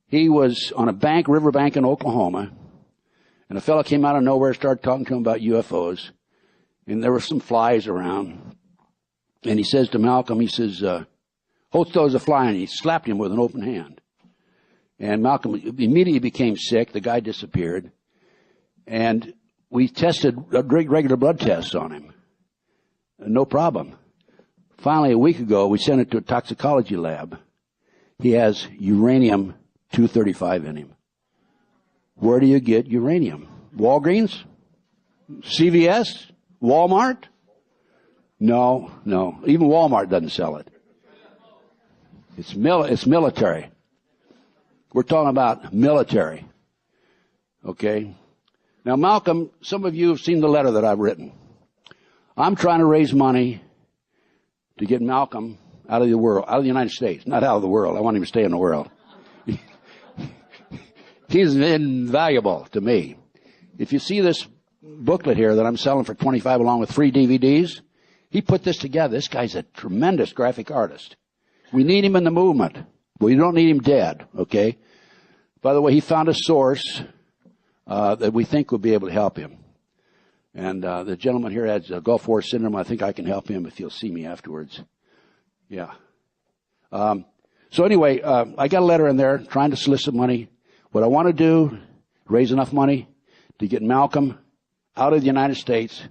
he was on a riverbank in Oklahoma, and a fellow came out of nowhere, started talking to him about UFOs, and there were some flies around. And he says to Malcolm, he says, hold still as a fly, and he slapped him with an open hand. And Malcolm immediately became sick. The guy disappeared. And we tested regular blood tests on him. No problem. Finally, a week ago, we sent it to a toxicology lab. He has uranium-235 in him. Where do you get uranium? Walgreens? CVS? Walmart? No. Even Walmart doesn't sell it. It's military. We're talking about military. Okay? Now, Malcolm, some of you have seen the letter that I've written. I'm trying to raise money to get Malcolm out of the world, out of the United States, not out of the world. I want him to stay in the world. He's invaluable to me. If you see this booklet here that I'm selling for $25 along with 3 DVDs, he put this together. This guy's a tremendous graphic artist. We need him in the movement. We don't need him dead, okay? By the way, he found a source that we think will be able to help him. And the gentleman here has Gulf War syndrome. I think I can help him if he'll see me afterwards. Yeah. So anyway, I got a letter in there trying to solicit money. What I want to do, raise enough money to get Malcolm out of the United States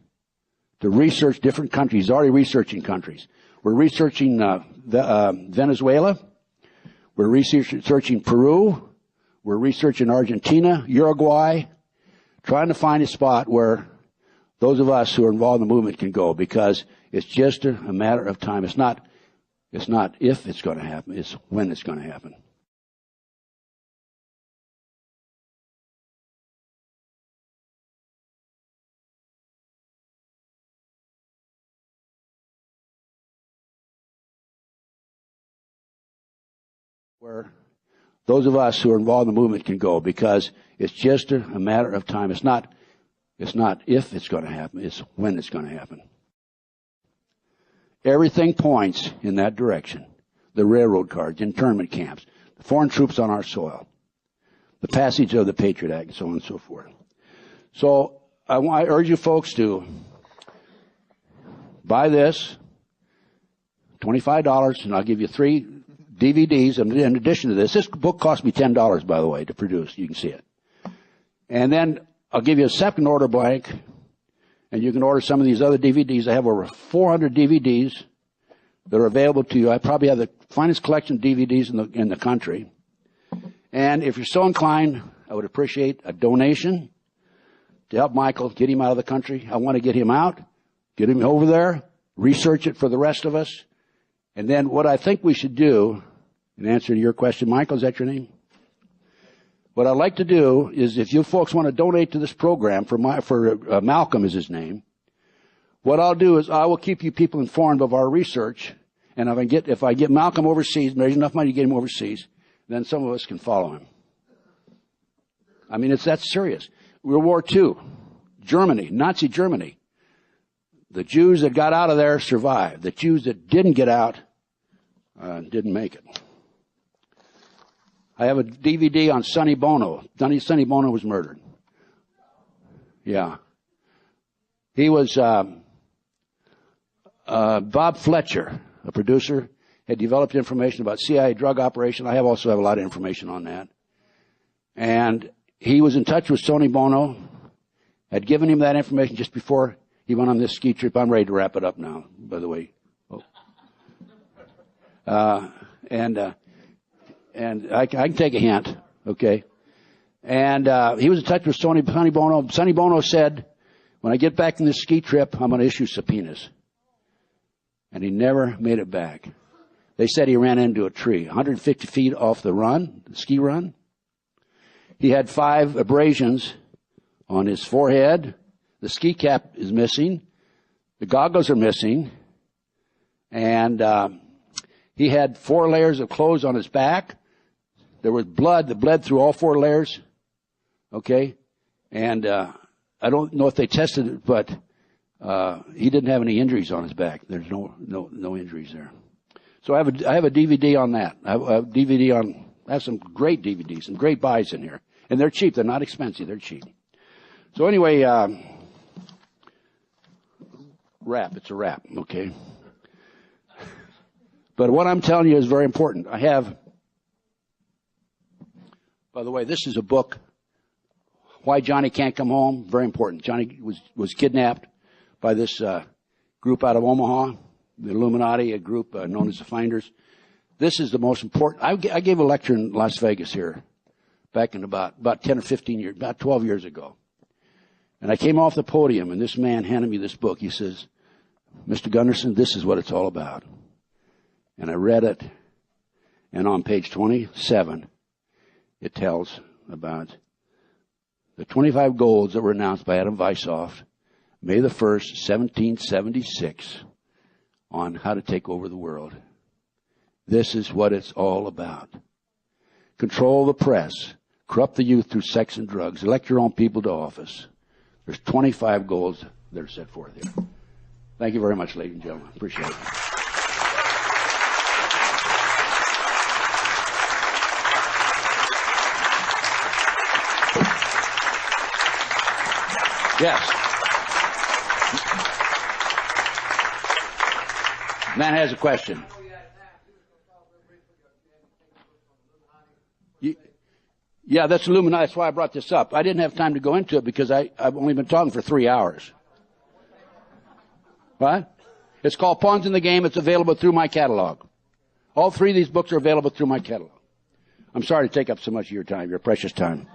to research different countries. He's already researching countries. We're researching Venezuela. We're researching Peru. We're researching Argentina, Uruguay, trying to find a spot where those of us who are involved in the movement can go, because it's just a matter of time. It's not if it's going to happen, it's when it's going to happen. Where those of us who are involved in the movement can go, because it's just a matter of time. It's not if it's going to happen, it's when it's going to happen. Everything points in that direction. The railroad cars, internment camps, the foreign troops on our soil, the passage of the Patriot Act, and so on and so forth. So I urge you folks to buy this, $25, and I'll give you 3 DVDs. And in addition to this book cost me $10, by the way, to produce. You can see it. And then I'll give you a second order blank, and you can order some of these other DVDs. I have over 400 DVDs that are available to you. I probably have the finest collection of DVDs in the country. And if you're so inclined, I would appreciate a donation to help Michael get him out of the country. I want to get him out, get him over there, research it for the rest of us. And then what I think we should do, in answer to your question, Michael, is that your name? What I'd like to do is, if you folks want to donate to this program for Malcolm is his name, what I'll do is I will keep you people informed of our research, and if I get Malcolm overseas, there's enough money to get him overseas, then some of us can follow him. I mean, that's serious. World War II, Germany, Nazi Germany. The Jews that got out of there survived. The Jews that didn't get out didn't make it. I have a DVD on Sonny Bono. Sonny Bono was murdered. Yeah. He was, Bob Fletcher, a producer, had developed information about CIA drug operation. I also have a lot of information on that. And he was in touch with Sonny Bono, had given him that information just before he went on this ski trip. I'm ready to wrap it up now, by the way. And I can take a hint, okay? And he was in touch with Sonny Bono. Sonny Bono said, when I get back from this ski trip, I'm going to issue subpoenas. and he never made it back. They said he ran into a tree, 150 feet off the run, the ski run. He had 5 abrasions on his forehead. The ski cap is missing. The goggles are missing. And he had 4 layers of clothes on his back. There was blood that bled through all 4 layers. Okay? And I don't know if they tested it, but he didn't have any injuries on his back. There's no injuries there. So I have a DVD on that. I have some great DVDs, some great buys in here. And they're cheap. They're not expensive. They're cheap. So anyway, wrap. It's a wrap. Okay? But what I'm telling you is very important. I have, by the way, this is a book, Why Johnny Can't Come Home. Very important. Johnny was kidnapped by this group out of Omaha, the Illuminati, a group known as the Finders. This is the most important. I gave a lecture in Las Vegas here back in about 10 or 15 years, about 12 years ago. And I came off the podium, and this man handed me this book. He says, Mr. Gunderson, this is what it's all about. And I read it, and on page 27, it tells about the 25 goals that were announced by Adam Weishaupt, May the 1st, 1776, on how to take over the world. This is what it's all about. Control the press, corrupt the youth through sex and drugs, elect your own people to office. There's 25 goals that are set forth here. Thank you very much, ladies and gentlemen. Appreciate it. Yes. Man has a question. Yeah, that's Illuminati. That's why I brought this up. I didn't have time to go into it because I've only been talking for 3 hours. What? It's called Pawns in the Game. It's available through my catalog. All 3 of these books are available through my catalog. I'm sorry to take up so much of your time, your precious time.